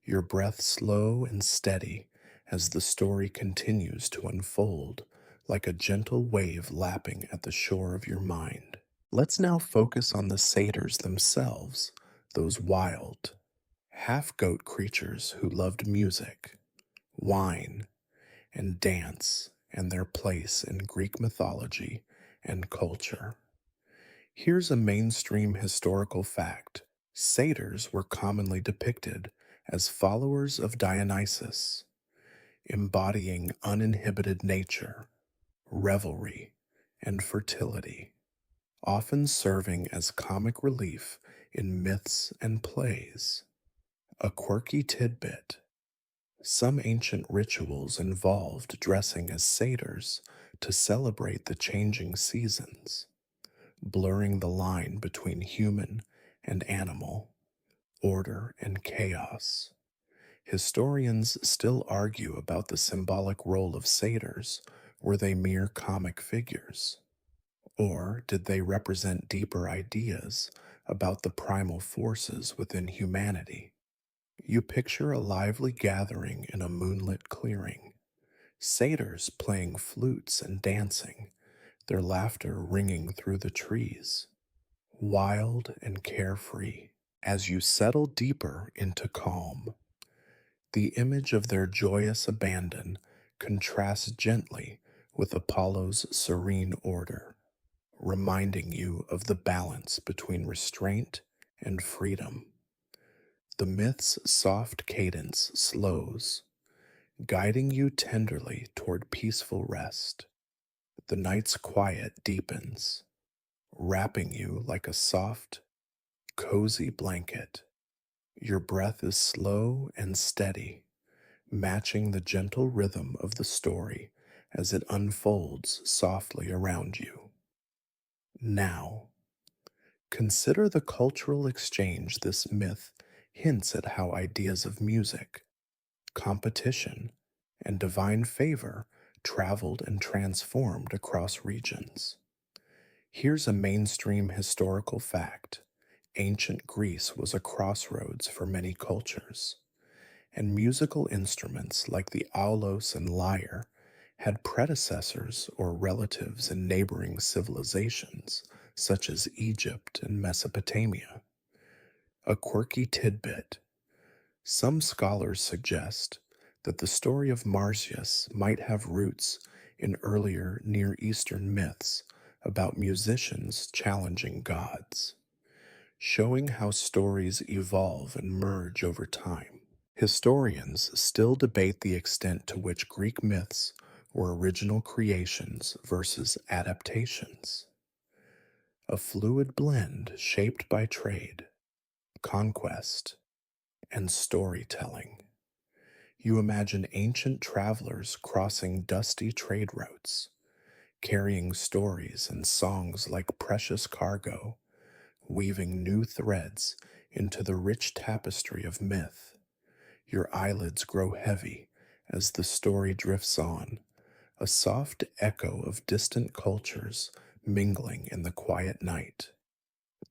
your breath slow and steady as the story continues to unfold like a gentle wave lapping at the shore of your mind. Let's now focus on the satyrs themselves, those wild, half goat creatures who loved music, wine, and dance, and their place in Greek mythology and culture. Here's a mainstream historical fact: satyrs were commonly depicted as followers of Dionysus, embodying uninhibited nature, revelry, and fertility, often serving as comic relief in myths and plays. A quirky tidbit: some ancient rituals involved dressing as satyrs to celebrate the changing seasons, blurring the line between human and animal, order and chaos. Historians still argue about the symbolic role of satyrs. Were they mere comic figures? Or did they represent deeper ideas about the primal forces within humanity? You picture a lively gathering in a moonlit clearing, satyrs playing flutes and dancing, their laughter ringing through the trees, wild and carefree. As you settle deeper into calm, the image of their joyous abandon contrasts gently with Apollo's serene order, reminding you of the balance between restraint and freedom. The myth's soft cadence slows, guiding you tenderly toward peaceful rest. The night's quiet deepens, wrapping you like a soft, cozy blanket. Your breath is slow and steady, matching the gentle rhythm of the story as it unfolds softly around you. Now, consider the cultural exchange this myth hints at how ideas of music, competition, and divine favor traveled and transformed across regions. Here's a mainstream historical fact: ancient Greece was a crossroads for many cultures, and musical instruments like the aulos and lyre had predecessors or relatives in neighboring civilizations such as Egypt and Mesopotamia. A quirky tidbit: some scholars suggest that the story of Marsyas might have roots in earlier Near Eastern myths about musicians challenging gods, showing how stories evolve and merge over time. Historians still debate the extent to which Greek myths were original creations versus adaptations, a fluid blend shaped by trade, conquest, and storytelling. You imagine ancient travelers crossing dusty trade routes, carrying stories and songs like precious cargo, weaving new threads into the rich tapestry of myth. Your eyelids grow heavy as the story drifts on, a soft echo of distant cultures mingling in the quiet night.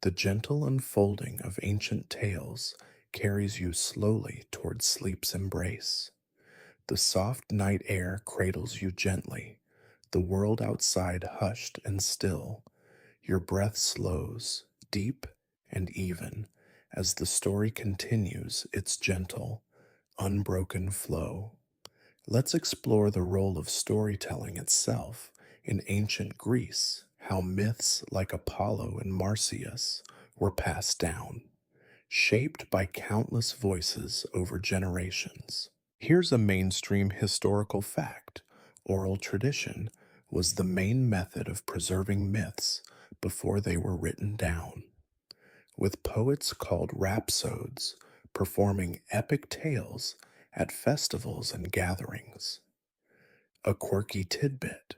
The gentle unfolding of ancient tales carries you slowly towards sleep's embrace. The soft night air cradles you gently, the world outside hushed and still. Your breath slows, deep and even, as the story continues its gentle, unbroken flow. Let's explore the role of storytelling itself in ancient Greece, how myths like Apollo and Marsyas were passed down, shaped by countless voices over generations. Here's a mainstream historical fact: oral tradition was the main method of preserving myths before they were written down, with poets called rhapsodes performing epic tales at festivals and gatherings. A quirky tidbit: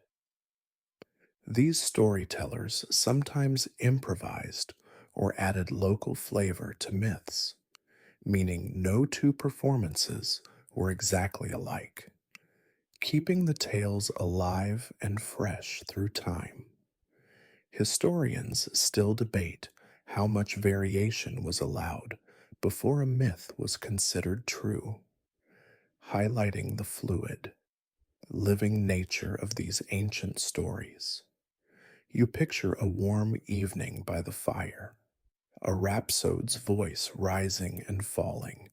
these storytellers sometimes improvised or added local flavor to myths, meaning no two performances were exactly alike, keeping the tales alive and fresh through time. Historians still debate how much variation was allowed before a myth was considered true, highlighting the fluid, living nature of these ancient stories. You picture a warm evening by the fire, a rhapsode's voice rising and falling,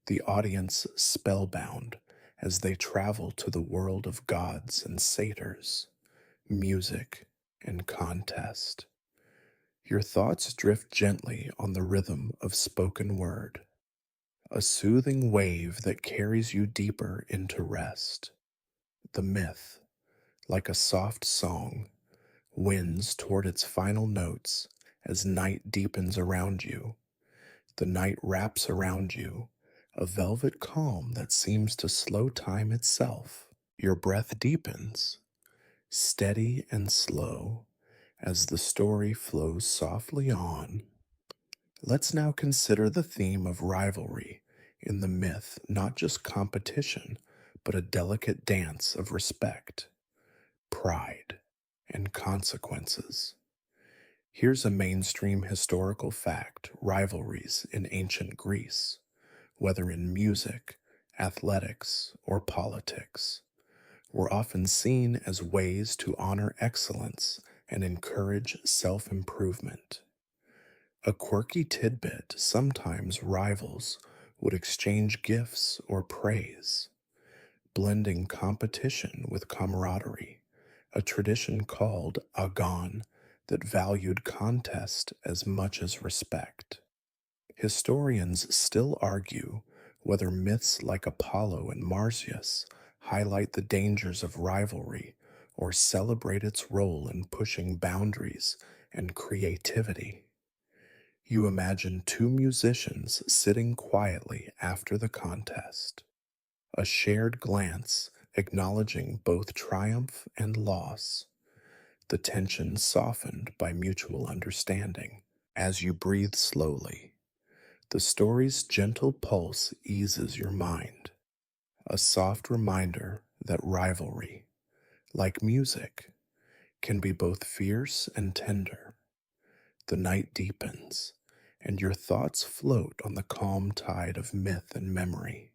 the audience spellbound as they travel to the world of gods and satyrs, music and contest. Your thoughts drift gently on the rhythm of spoken word, a soothing wave that carries you deeper into rest. The myth, like a soft song, winds toward its final notes as night deepens around you. The night wraps around you, a velvet calm that seems to slow time itself. Your breath deepens, steady and slow, as the story flows softly on. Let's now consider the theme of rivalry in the myth, not just competition, but a delicate dance of respect, pride, and consequences. Here's a mainstream historical fact: rivalries in ancient Greece, whether in music, athletics, or politics, were often seen as ways to honor excellence and encourage self improvement. A quirky tidbit: sometimes rivals would exchange gifts or praise, blending competition with camaraderie, a tradition called agon that valued contest as much as respect. Historians still argue whether myths like Apollo and Marsyas highlight the dangers of rivalry or celebrate its role in pushing boundaries and creativity. You imagine two musicians sitting quietly after the contest, a shared glance acknowledging both triumph and loss, the tension softened by mutual understanding. As you breathe slowly, the story's gentle pulse eases your mind, a soft reminder that rivalry, like music, can be both fierce and tender. The night deepens, and your thoughts float on the calm tide of myth and memory.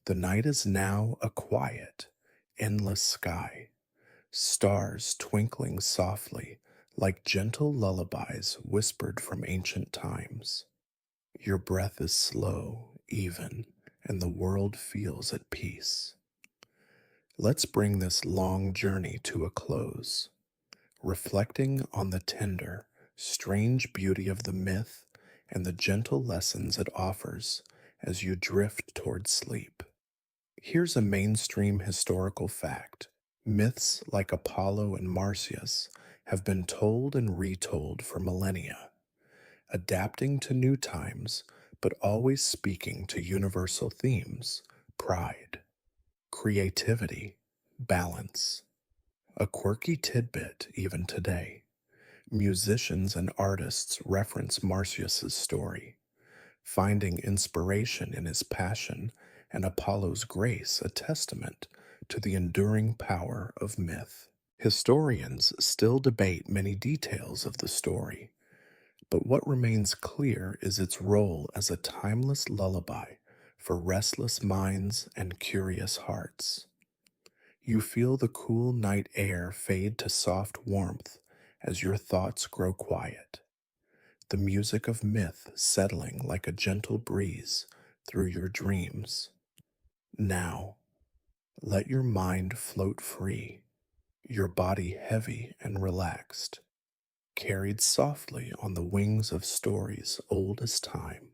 The night is now a quiet, endless sky, stars twinkling softly like gentle lullabies whispered from ancient times. Your breath is slow, even, and the world feels at peace. Let's bring this long journey to a close, reflecting on the tender, strange beauty of the myth and the gentle lessons it offers as you drift toward sleep. Here's a mainstream historical fact: myths like Apollo and Marsyas have been told and retold for millennia, adapting to new times but always speaking to universal themes: pride, creativity, balance. A quirky tidbit even today. Musicians and artists reference Marsyas's story, finding inspiration in his passion and Apollo's grace a testament to the enduring power of myth. Historians still debate many details of the story, but what remains clear is its role as a timeless lullaby for restless minds and curious hearts. You feel the cool night air fade to soft warmth as your thoughts grow quiet, the music of myth settling like a gentle breeze through your dreams. Now, let your mind float free, your body heavy and relaxed, carried softly on the wings of stories old as time.